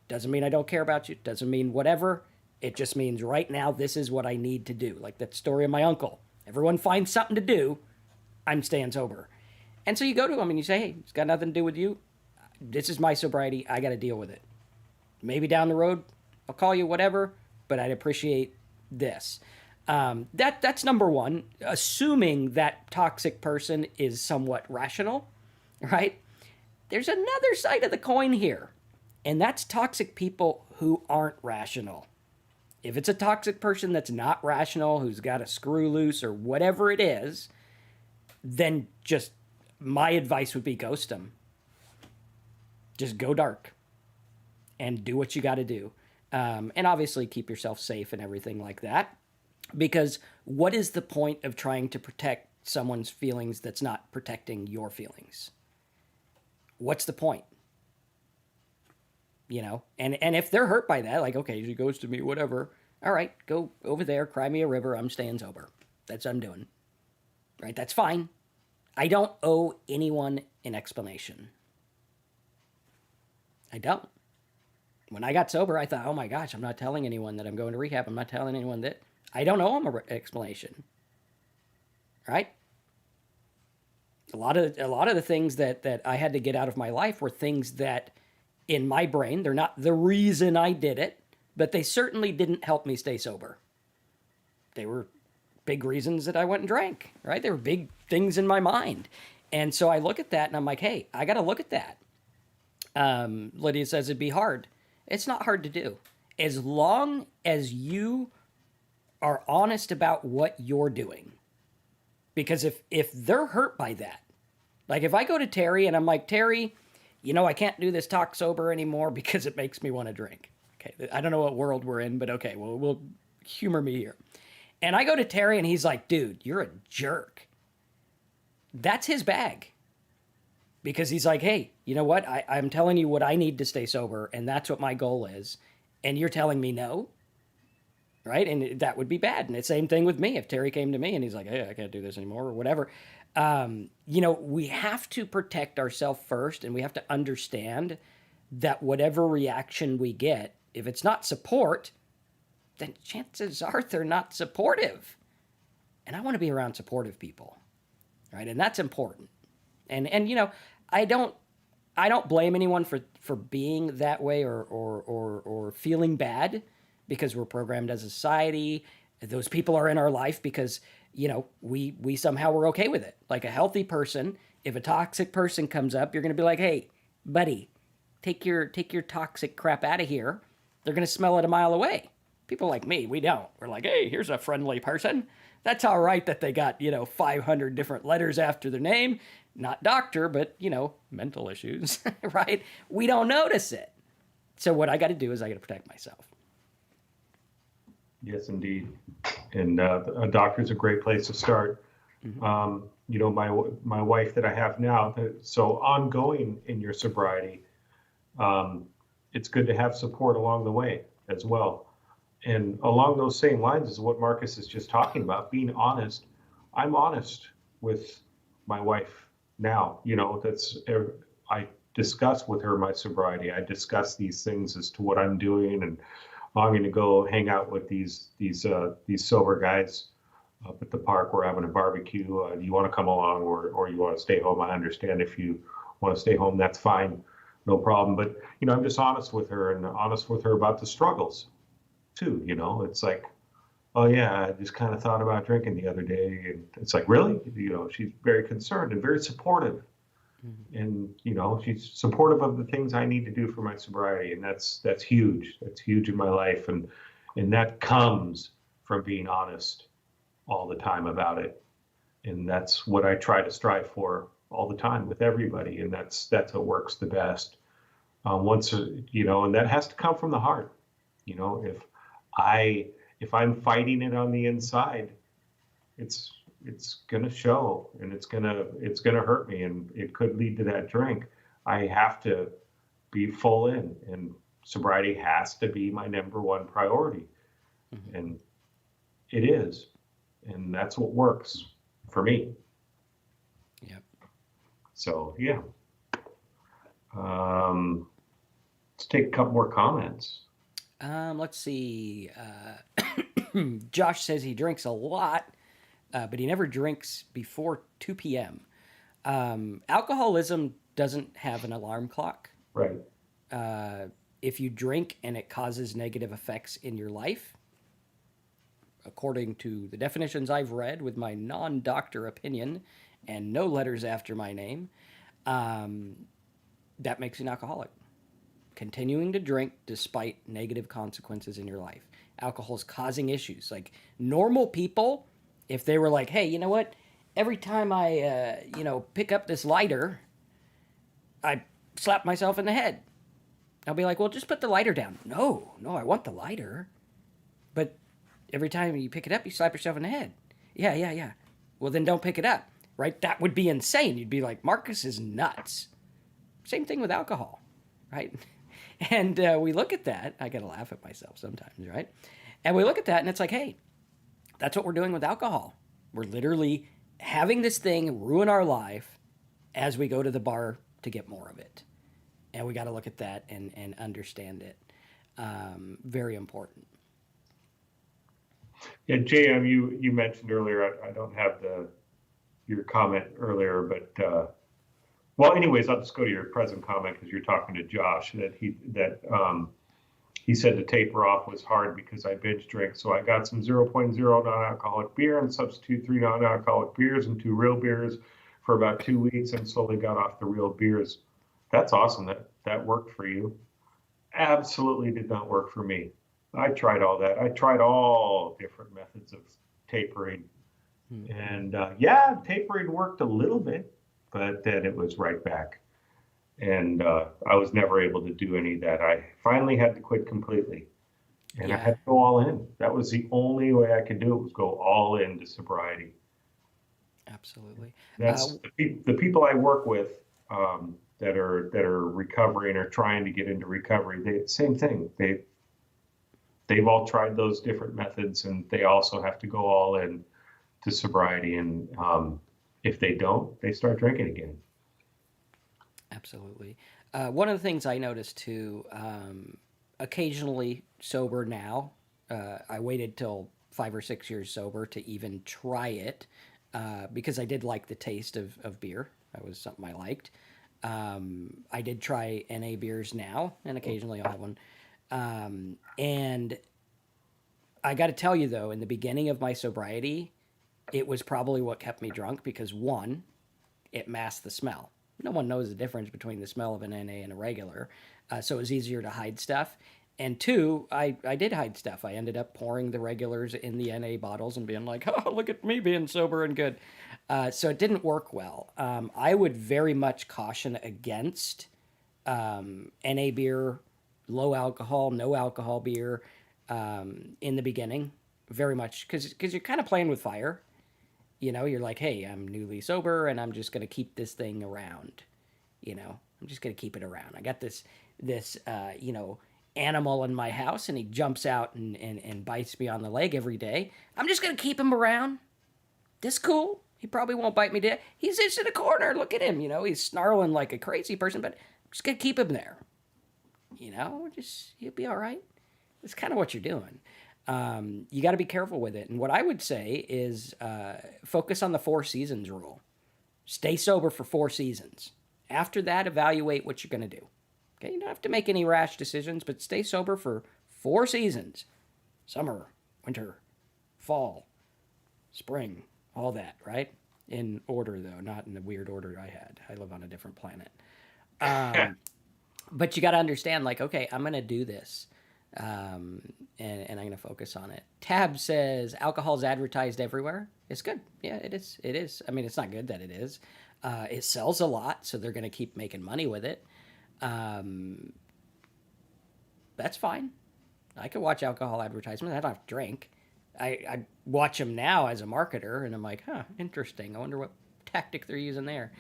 Doesn't mean I don't care about you. Doesn't mean whatever. It just means right now this is what I need to do. Like that story of my uncle. Everyone finds something to do. I'm staying sober. And so you go to him and you say, hey, it's got nothing to do with you. This is my sobriety. I got to deal with it. Maybe down the road, I'll call you, whatever, but I'd appreciate this. That's number one, assuming that toxic person is somewhat rational, right? There's another side of the coin here, and that's toxic people who aren't rational. If it's a toxic person that's not rational, who's got a screw loose or whatever it is, then just my advice would be ghost them. Just go dark and do what you got to do. And obviously keep yourself safe and everything like that. Because what is the point of trying to protect someone's feelings that's not protecting your feelings? What's the point? You know, and if they're hurt by that, like, okay, she goes to me, whatever. All right, go over there, cry me a river. I'm staying sober. That's what I'm doing. Right? That's fine. I don't owe anyone an explanation. I don't. When I got sober, I thought, oh my gosh, I'm not telling anyone that I'm going to rehab. I'm not telling anyone that I don't owe them an explanation. Right? A lot of the things that I had to get out of my life were things that in my brain, they're not the reason I did it, but they certainly didn't help me stay sober. They were big reasons that I went and drank, right? They were big things in my mind. And so I look at that and I'm like, hey, I got to look at that. Lydia says it'd be hard. It's not hard to do. As long as you are honest about what you're doing. Because if they're hurt by that, like if I go to Terry and I'm like, Terry, you know, I can't do this talk sober anymore because it makes me want to drink. Okay, I don't know what world we're in, but okay, well, we'll humor me here. And I go to Terry and he's like, dude, you're a jerk. That's his bag. Because he's like, hey, you know what? I'm telling you what I need to stay sober, and that's what my goal is. And you're telling me no? Right? And that would be bad. And the same thing with me. If Terry came to me and he's like, hey, I can't do this anymore or whatever. You know, we have to protect ourselves first, and we have to understand that whatever reaction we get, if it's not support, then chances are they're not supportive. And I want to be around supportive people, right? And that's important. And you know, I don't blame anyone for being that way or feeling bad because we're programmed as a society. Those people are in our life because, you know, we somehow were okay with it. Like a healthy person, if a toxic person comes up, you're going to be like, hey, buddy, take your toxic crap out of here. They're going to smell it a mile away. People like me, we don't. We're like, hey, here's a friendly person. That's all right that they got, you know, 500 different letters after their name. Not doctor, but, you know, mental issues, right? We don't notice it. So what I got to do is I got to protect myself. Yes, indeed. And a doctor's a great place to start. Mm-hmm. You know, my wife that I have now, so ongoing in your sobriety, it's good to have support along the way as well. And along those same lines is what Marcus is just talking about, being honest. I'm honest with my wife now. You know, I discuss with her my sobriety. I discuss these things as to what I'm doing, and I'm going to go hang out with these sober guys up at the park. We're having a barbecue. Do you want to come along, or you want to stay home? I understand if you want to stay home, that's fine, no problem. But I'm just honest with her and honest with her about the struggles too. It's like, oh yeah, I just kind of thought about drinking the other day, and it's like, really? She's very concerned and very supportive, and she's supportive of the things I need to do for my sobriety, and that's huge. That's huge in my life, and that comes from being honest all the time about it, and that's what I try to strive for all the time with everybody, and that's what works the best. Once and that has to come from the heart. If I'm fighting it on the inside, it's gonna show, and it's gonna hurt me, and it could lead to that drink. I have to be full in, and sobriety has to be my number one priority, and it is, and that's what works for me. Yep. So yeah. Let's take a couple more comments. Let's see. Josh says he drinks a lot, but he never drinks before 2 p.m. Alcoholism doesn't have an alarm clock. Right. If you drink and it causes negative effects in your life, according to the definitions I've read with my non-doctor opinion and no letters after my name, that makes you an alcoholic. Continuing to drink despite negative consequences in your life. Alcohol's causing issues. Like normal people, if they were like, hey, you know what? Every time I, pick up this lighter, I slap myself in the head. I'll be like, well, just put the lighter down. No, I want the lighter. But every time you pick it up, you slap yourself in the head. Yeah. Well, then don't pick it up, right? That would be insane. You'd be like, Marcus is nuts. Same thing with alcohol, right? And we look at that. I got to laugh at myself sometimes, right? And we look at that and it's like, hey, that's what we're doing with alcohol. We're literally having this thing ruin our life as we go to the bar to get more of it. And we got to look at that and understand it. Very important. Yeah, JM, you mentioned earlier, I don't have your comment earlier, but well, anyways, I'll just go to your present comment because you're talking to Josh, that he said to taper off was hard because I binge drink. So I got some 0.0 non-alcoholic beer and substitute 3 non-alcoholic beers and 2 real beers for about 2 weeks, and slowly got off the real beers. That's awesome. That worked for you. Absolutely did not work for me. I tried all that. I tried all different methods of tapering. And tapering worked a little bit, but then it was right back. And I was never able to do any of that. I finally had to quit completely. And I had to go all in. That was the only way I could do it, was go all into sobriety. Absolutely. That's the people I work with that are recovering or trying to get into recovery. Same thing. They've all tried those different methods, and they also have to go all in to sobriety. And if they don't, they start drinking again. Absolutely. One of the things I noticed too, occasionally sober now, I waited till 5 or 6 years sober to even try it, because I did like the taste of beer. That was something I liked. I did try NA beers now, and occasionally I'll have one. And I got to tell you though, in the beginning of my sobriety, it was probably what kept me drunk because, one, it masked the smell. No one knows the difference between the smell of an NA and a regular, so it was easier to hide stuff. And two, I did hide stuff. I ended up pouring the regulars in the NA bottles and being like, oh, look at me being sober and good. So it didn't work well. I would very much caution against NA beer, low alcohol, no alcohol beer in the beginning, very much, because you're kind of playing with fire. You're like, hey, I'm newly sober and I'm just going to keep this thing around. I'm just going to keep it around. I got this animal in my house and he jumps out and bites me on the leg every day. I'm just going to keep him around. This cool. He probably won't bite me dead. He's just in a corner. Look at him. He's snarling like a crazy person, but I'm just going to keep him there. He'll be all right. That's kind of what you're doing. You got to be careful with it. And what I would say is focus on the 4 seasons rule. Stay sober for 4 seasons. After that, evaluate what you're going to do. Okay, you don't have to make any rash decisions, but stay sober for 4 seasons: summer, winter, fall, spring, all that, right? In order, though, not in the weird order I had. I live on a different planet. But you got to understand, like, okay, I'm going to do this. And I'm going to focus on it. Tab says alcohol's advertised everywhere. It's good. Yeah, it is. It is. I mean, it's not good that it is. It sells a lot, so they're going to keep making money with it. That's fine. I could watch alcohol advertisements. I don't have to drink. I watch them now as a marketer, and I'm like, huh, interesting. I wonder what tactic they're using there.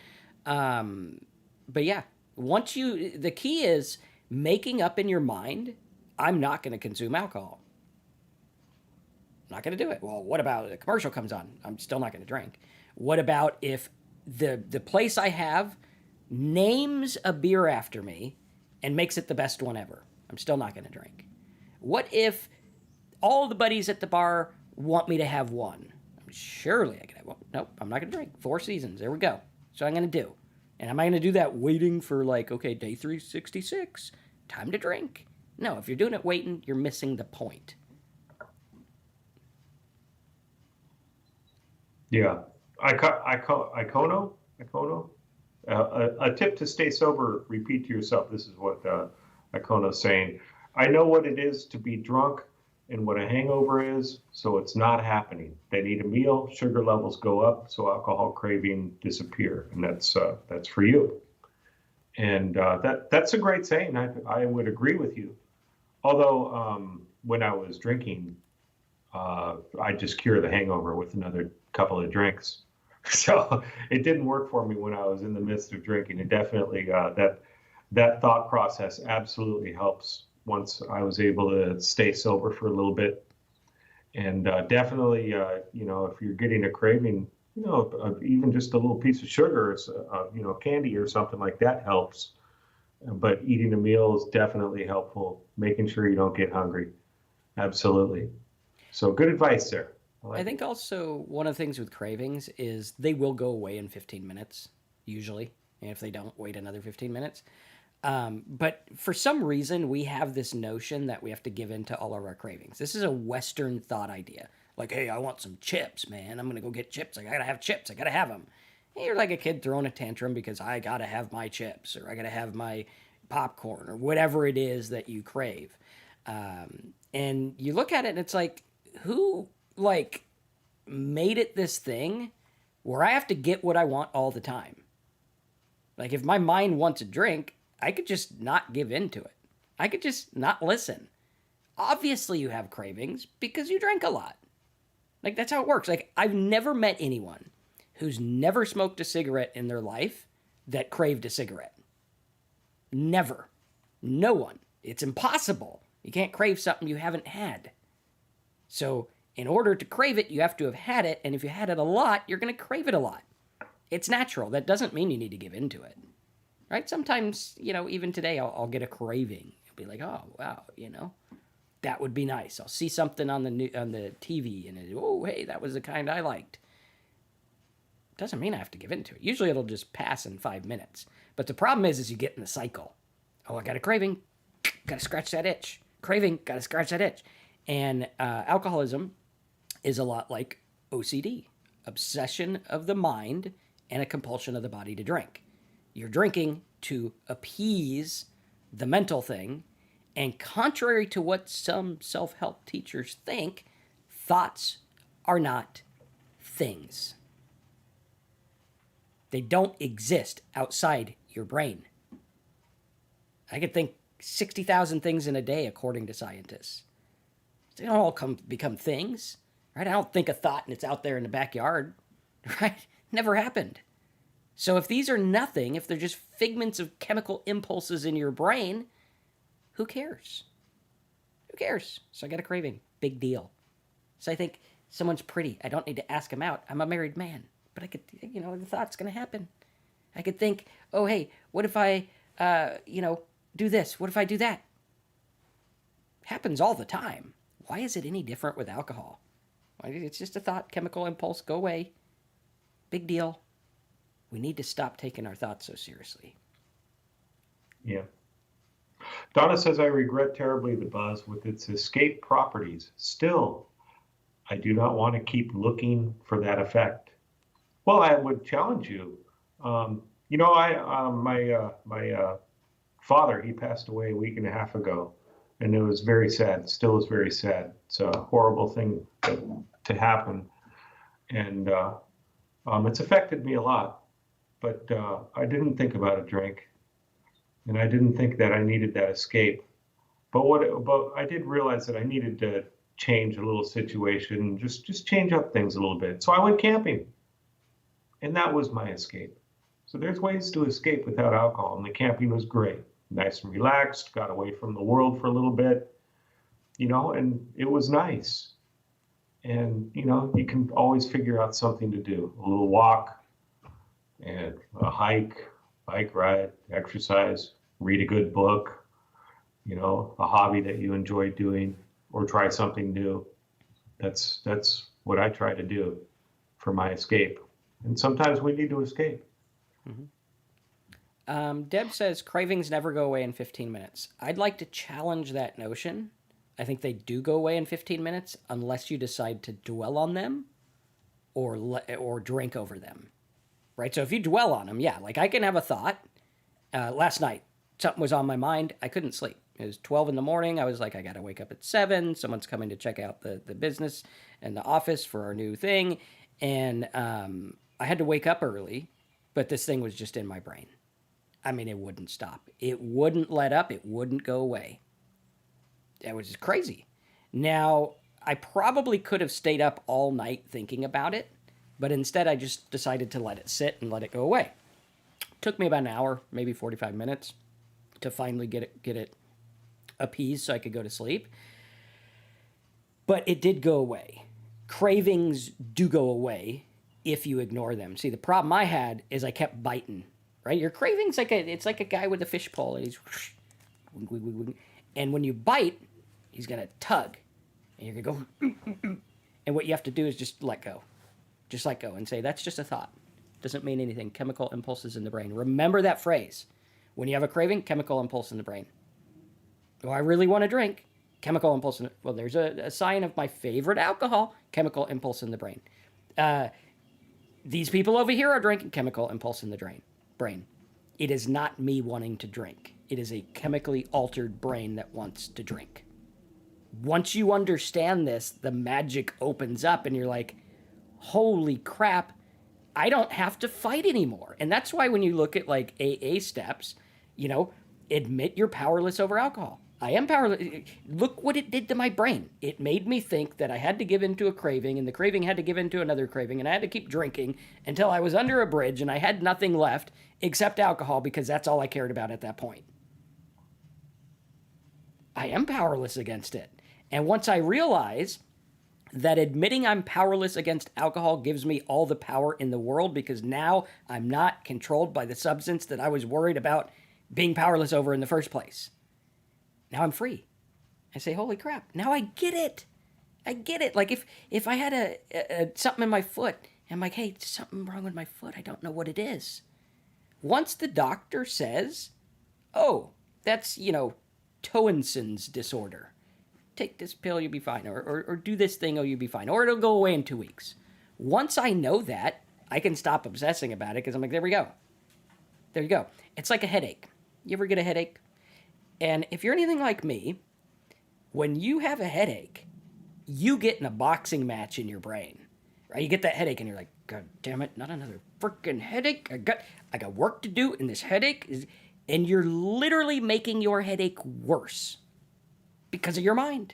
But yeah, the key is making up in your mind, I'm not going to consume alcohol. I'm not going to do it. Well, what about a commercial comes on? I'm still not going to drink. What about if the place I have names a beer after me and makes it the best one ever? I'm still not going to drink. What if all the buddies at the bar want me to have one? Surely I can have one. Nope, I'm not going to drink. 4 seasons. There we go. So I'm going to do. And am I going to do that waiting for, like, okay, day 366, time to drink? No, if you're doing it waiting, you're missing the point. Yeah. Icono? A tip to stay sober, repeat to yourself. This is what Icono's saying. I know what it is to be drunk and what a hangover is, so it's not happening. They need a meal, sugar levels go up, so alcohol craving disappear, and that's for you. And that's a great saying. I would agree with you. Although when I was drinking, I just cure the hangover with another couple of drinks. So it didn't work for me when I was in the midst of drinking. It definitely that thought process absolutely helps once I was able to stay sober for a little bit. And definitely, if you're getting a craving, even just a little piece of sugar, candy or something like that helps. But eating a meal is definitely helpful. Making sure you don't get hungry. Absolutely. So good advice there. I think also one of the things with cravings is they will go away in 15 minutes, usually. And if they don't, wait another 15 minutes. But for some reason, we have this notion that we have to give in to all of our cravings. This is a Western thought idea. Like, hey, I want some chips, man. I'm going to go get chips. I got to have chips. I got to have them. And you're like a kid throwing a tantrum because I got to have my chips or I got to have my popcorn or whatever it is that you crave. And you look at it and it's like, who, like, made it this thing where I have to get what I want all the time? Like, if my mind wants a drink, I could just not give in to it. I could just not listen. Obviously, you have cravings because you drink a lot. Like, that's how it works. Like, I've never met anyone who's never smoked a cigarette in their life that craved a cigarette. Never. No one. It's impossible. You can't crave something you haven't had. So, in order to crave it, you have to have had it, and if you had it a lot, you're going to crave it a lot. It's natural. That doesn't mean you need to give into it. Right? Sometimes, even today, I'll get a craving. I'll be like, oh, wow, that would be nice. I'll see something on the TV, and oh, hey, that was the kind I liked. Doesn't mean I have to give into it. Usually it'll just pass in 5 minutes. But the problem is you get in the cycle. Oh, I got a craving. Got to scratch that itch. Craving. Got to scratch that itch. And alcoholism is a lot like OCD. Obsession of the mind and a compulsion of the body to drink. You're drinking to appease the mental thing. And contrary to what some self-help teachers think, thoughts are not things. They don't exist outside your brain. I could think 60,000 things in a day, according to scientists. They don't all become things, right? I don't think a thought and it's out there in the backyard, right? Never happened. So if these are nothing, if they're just figments of chemical impulses in your brain, who cares? Who cares? So I got a craving. Big deal. So I think someone's pretty. I don't need to ask them out. I'm a married man. But I could, the thought's going to happen. I could think, oh, hey, what if I, do this? What if I do that? Happens all the time. Why is it any different with alcohol? It's just a thought, chemical impulse, go away. Big deal. we need to stop taking our thoughts so seriously. Yeah. Donna says, I regret terribly the buzz with its escape properties. Still, I do not want to keep looking for that effect. Well, I would challenge you. My father, he passed away a week and a half ago, and it was very sad. Still is very sad. It's a horrible thing to happen, and it's affected me a lot. But I didn't think about a drink, and I didn't think that I needed that escape. But I did realize that I needed to change a little situation, just change up things a little bit. So I went camping, and that was my escape. So there's ways to escape without alcohol, and the camping was great. Nice and relaxed, got away from the world for a little bit, and it was nice. And, you can always figure out something to do. A little walk, and a hike, bike ride, exercise, read a good book, a hobby that you enjoy doing, or try something new. That's what I try to do for my escape. And sometimes we need to escape. Mm-hmm. Deb says cravings never go away in 15 minutes. I'd like to challenge that notion. I think they do go away in 15 minutes unless you decide to dwell on them or drink over them. Right? So if you dwell on them, yeah, like I can have a thought. Last night, something was on my mind. I couldn't sleep. It was 12 in the morning. I was like, I got to wake up at 7. Someone's coming to check out the business and the office for our new thing. And I had to wake up early, but this thing was just in my brain. I mean, it wouldn't stop. It wouldn't let up. It wouldn't go away. It was just crazy. Now, I probably could have stayed up all night thinking about it, but instead I just decided to let it sit and let it go away. Took me about an hour, maybe 45 minutes, to finally get it appeased so I could go to sleep. But it did go away. Cravings do go away if you ignore them. See, the problem I had is I kept biting, right? Your cravings it's like a guy with a fish pole, and he's and when you bite, he's gonna tug, and you're gonna go, and what you have to do is just let go. Just let go and say, that's just a thought. Doesn't mean anything. Chemical impulses in the brain. Remember that phrase. When you have a craving, chemical impulse in the brain. Oh, I really want to drink. Chemical impulse. Well, there's a sign of my favorite alcohol. Chemical impulse in the brain. These people over here are drinking. Chemical impulse in the brain. It is not me wanting to drink. It is a chemically altered brain that wants to drink. Once you understand this, the magic opens up and you're like, holy crap, I don't have to fight anymore. And that's why when you look at like AA steps, admit you're powerless over alcohol. I am powerless. Look what it did to my brain. It made me think that I had to give in to a craving, and the craving had to give in to another craving, and I had to keep drinking until I was under a bridge and I had nothing left except alcohol because that's all I cared about at that point. I am powerless against it. And once I realize that admitting I'm powerless against alcohol gives me all the power in the world because now I'm not controlled by the substance that I was worried about being powerless over in the first place. Now I'm free. I say, holy crap, now I get it. I get it. Like if I had a something in my foot, and I'm like, hey, there's something wrong with my foot. I don't know what it is. Once the doctor says, oh, that's, Towinson's disorder. Take this pill, you'll be fine. Or do this thing, you'll be fine. Or it'll go away in 2 weeks. Once I know that, I can stop obsessing about it because I'm like, there we go. There you go. It's like a headache. You ever get a headache? And if you're anything like me, when you have a headache, you get in a boxing match in your brain. Right? You get that headache and you're like, God damn it, not another freaking headache. I got work to do and this headache is... And you're literally making your headache worse because of your mind.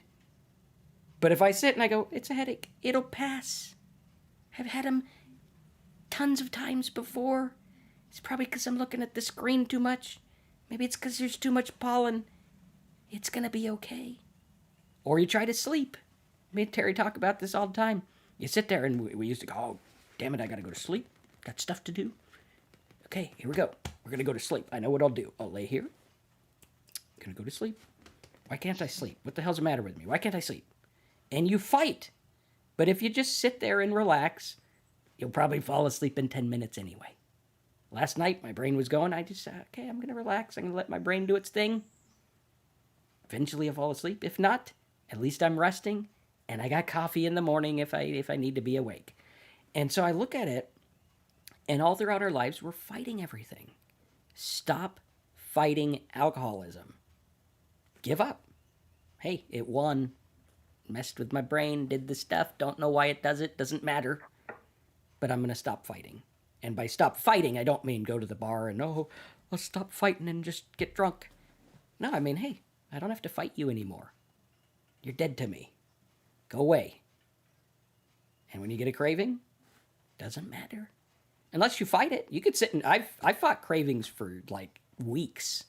But if I sit and I go, it's a headache, it'll pass. I've had them tons of times before. It's probably because I'm looking at the screen too much. Maybe it's because there's too much pollen. It's going to be okay. Or you try to sleep. Me and Terry talk about this all the time. You sit there and we used to go, oh, damn it, I got to go to sleep. Got stuff to do. Okay, here we go. We're going to go to sleep. I know what I'll do. I'll lay here. I'm going to go to sleep. Why can't I sleep? What the hell's the matter with me? Why can't I sleep? And you fight. But if you just sit there and relax, you'll probably fall asleep in 10 minutes anyway. Last night, my brain was going. I just said, okay, I'm going to relax. I'm going to let my brain do its thing. Eventually, I'll fall asleep. If not, at least I'm resting, and I got coffee in the morning if I need to be awake. And so I look at it, and all throughout our lives, we're fighting everything. Stop fighting alcoholism. Give up. Hey, it won. Messed with my brain, did the stuff, don't know why it does it, doesn't matter. But I'm going to stop fighting. And by stop fighting, I don't mean go to the bar and, oh, I'll stop fighting and just get drunk. No, I mean, hey, I don't have to fight you anymore. You're dead to me. Go away. And when you get a craving, doesn't matter. Unless you fight it. You could sit and I fought cravings for like weeks.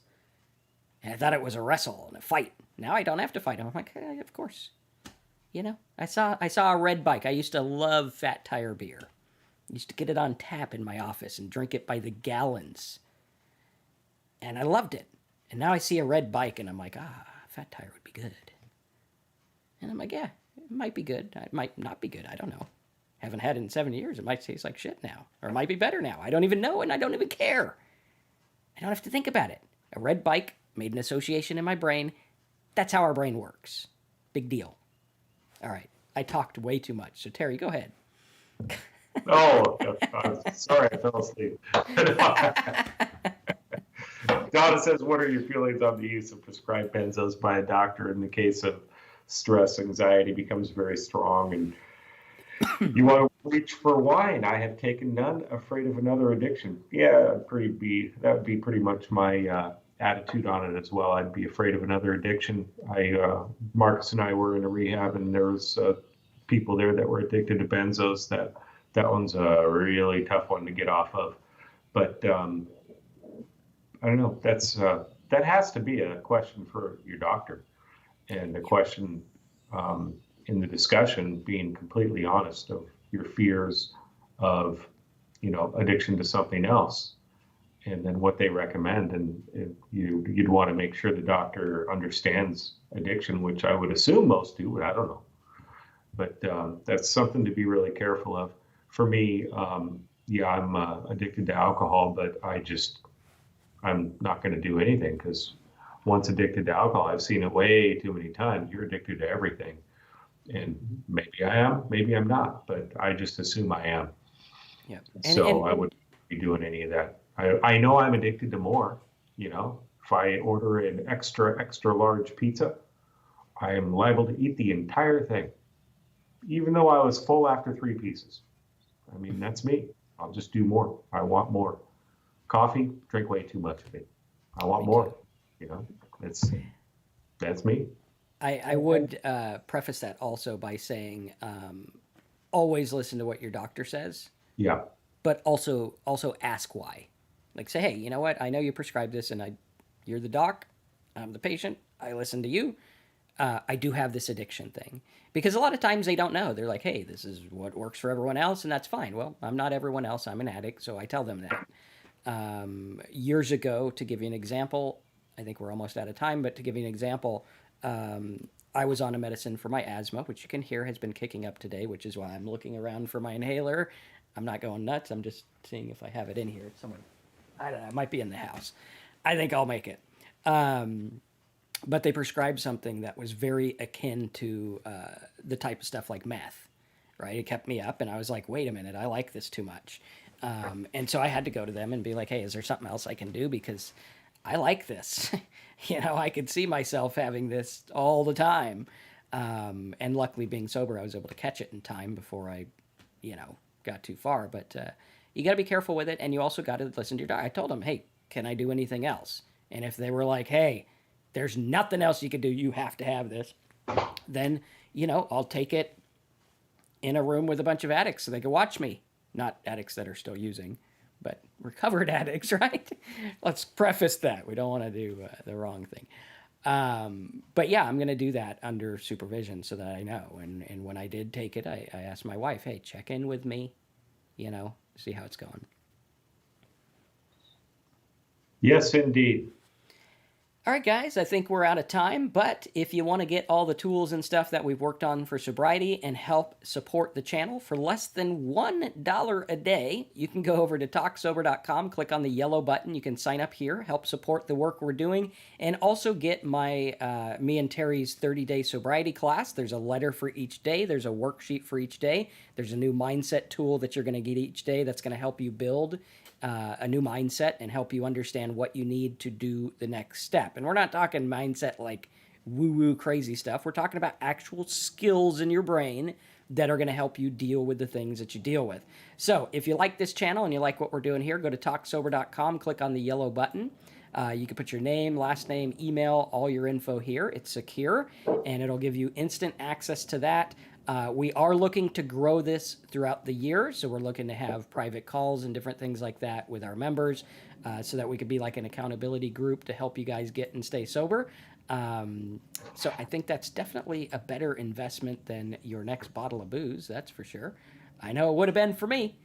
And I thought it was a wrestle and a fight. Now I don't have to fight them. I'm like, hey, of course. You know, I saw a red bike. I used to love Fat Tire beer. I used to get it on tap in my office and drink it by the gallons. And I loved it. And now I see a red bike and I'm like, Fat Tire would be good. And I'm like, yeah, it might be good. It might not be good. I don't know. Haven't had it in 7 years. It might taste like shit now. Or it might be better now. I don't even know, and I don't even care. I don't have to think about it. A red bike made an association in my brain. That's how our brain works. Big deal. All right. I talked way too much. So, Terry, go ahead. Oh, sorry, I fell asleep. Donna says, what are your feelings on the use of prescribed benzos by a doctor in the case of stress, anxiety becomes very strong, and you want to reach for wine? I have taken none, afraid of another addiction. Yeah, that would be pretty much my attitude on it as well. I'd be afraid of another addiction. Marcus and I were in a rehab, and there was people there that were addicted to benzos. That one's a really tough one to get off of. But I don't know. That has to be a question for your doctor, and the question in the discussion being completely honest of your fears of, addiction to something else, and then what they recommend. And you'd want to make sure the doctor understands addiction, which I would assume most do, but I don't know. But that's something to be really careful of. For me, I'm addicted to alcohol, but I'm not going to do anything, because once addicted to alcohol, I've seen it way too many times. You're addicted to everything. And maybe I am, maybe I'm not, but I just assume I am. Yeah. I wouldn't be doing any of that. I know I'm addicted to more. If I order an extra large pizza, I am liable to eat the entire thing, even though I was full after 3 pieces. I mean, that's me. I'll just do more. I want more. Coffee, drink way too much of it. I want more. That's me. I would preface that also by saying, always listen to what your doctor says. Yeah. But also ask why. Like, say, hey, you know what? I know you prescribed this, and you're the doc. I'm the patient. I listen to you. I do have this addiction thing. Because a lot of times they don't know. They're like, hey, this is what works for everyone else, and that's fine. Well, I'm not everyone else. I'm an addict, so I tell them that. Years ago, to give you an example, I think we're almost out of time, but to give you an example, I was on a medicine for my asthma, which you can hear has been kicking up today, which is why I'm looking around for my inhaler. I'm not going nuts. I'm just seeing if I have it in here. I don't know, it might be in the house. I think I'll make it. But they prescribed something that was very akin to the type of stuff like meth, right? It kept me up, and I was like, wait a minute, I like this too much. And so I had to go to them and be like, hey, is there something else I can do? Because I like this. I could see myself having this all the time. And luckily, being sober, I was able to catch it in time before I, got too far. But you got to be careful with it, and you also got to listen to your doctor. I told them, hey, can I do anything else? And if they were like, hey, there's nothing else you can do, you have to have this, then, I'll take it in a room with a bunch of addicts so they can watch me. Not addicts that are still using, but recovered addicts, right? Let's preface that. We don't want to do the wrong thing. But yeah, I'm going to do that under supervision so that I know. And when I did take it, I asked my wife, hey, check in with me, see how it's going. Yes, indeed. All right, guys, I think we're out of time, but if you want to get all the tools and stuff that we've worked on for sobriety and help support the channel for less than $1 a day, you can go over to talksober.com, click on the yellow button. You can sign up here, help support the work we're doing, and also get my me and Terry's 30-day sobriety class. There's a letter for each day. There's a worksheet for each day. There's a new mindset tool that you're going to get each day that's going to help you build a new mindset and help you understand what you need to do the next step. And we're not talking mindset like woo-woo crazy stuff. We're talking about actual skills in your brain that are going to help you deal with the things that you deal with. So if you like this channel and you like what we're doing here, go to talksober.com, click on the yellow button. You can put your name, last name, email, all your info here. It's secure, and it'll give you instant access to that. We are looking to grow this throughout the year, so we're looking to have private calls and different things like that with our members, so that we could be like an accountability group to help you guys get and stay sober. So I think that's definitely a better investment than your next bottle of booze, that's for sure. I know it would have been for me.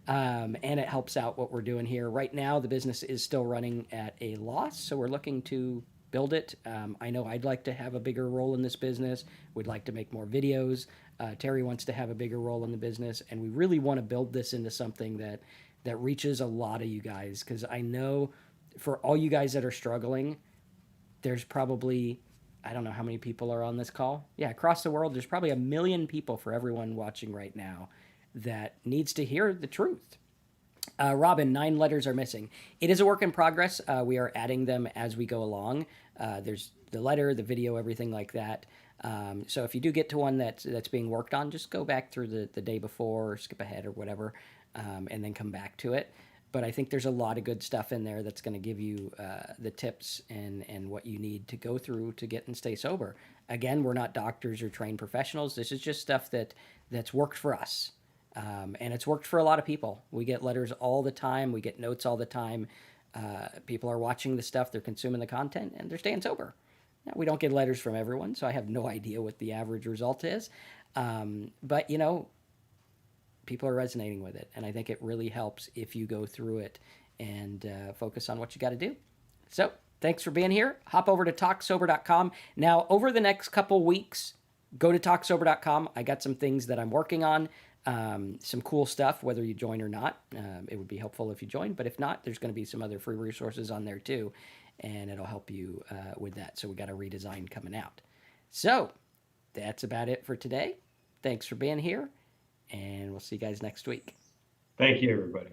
And it helps out what we're doing here. Right now, the business is still running at a loss, so we're looking to build it. I know I'd like to have a bigger role in this business. We'd like to make more videos. Terry wants to have a bigger role in the business, and we really want to build this into something that reaches a lot of you guys, because I know for all you guys that are struggling, there's probably, I don't know how many people are on this call. Yeah, across the world, there's probably 1 million people for everyone watching right now that needs to hear the truth. Robin, 9 letters are missing. It is a work in progress. We are adding them as we go along. There's the letter, the video, everything like that. So if you do get to one that's being worked on, just go back through the day before, or skip ahead or whatever, and then come back to it. But I think there's a lot of good stuff in there that's going to give you the tips and what you need to go through to get and stay sober. Again, we're not doctors or trained professionals. This is just stuff that's worked for us. And it's worked for a lot of people. We get letters all the time. We get notes all the time. People are watching the stuff, they're consuming the content, and they're staying sober. Now, we don't get letters from everyone, so I have no idea what the average result is. But, people are resonating with it, and I think it really helps if you go through it and focus on what you got to do. So, thanks for being here. Hop over to talksober.com. Now, over the next couple weeks, go to talksober.com. I got some things that I'm working on. Some cool stuff, whether you join or not. It would be helpful if you join, but if not, there's going to be some other free resources on there too, and it'll help you with that. So we got a redesign coming out. So that's about it for today. Thanks for being here, and we'll see you guys next week. Thank you, everybody.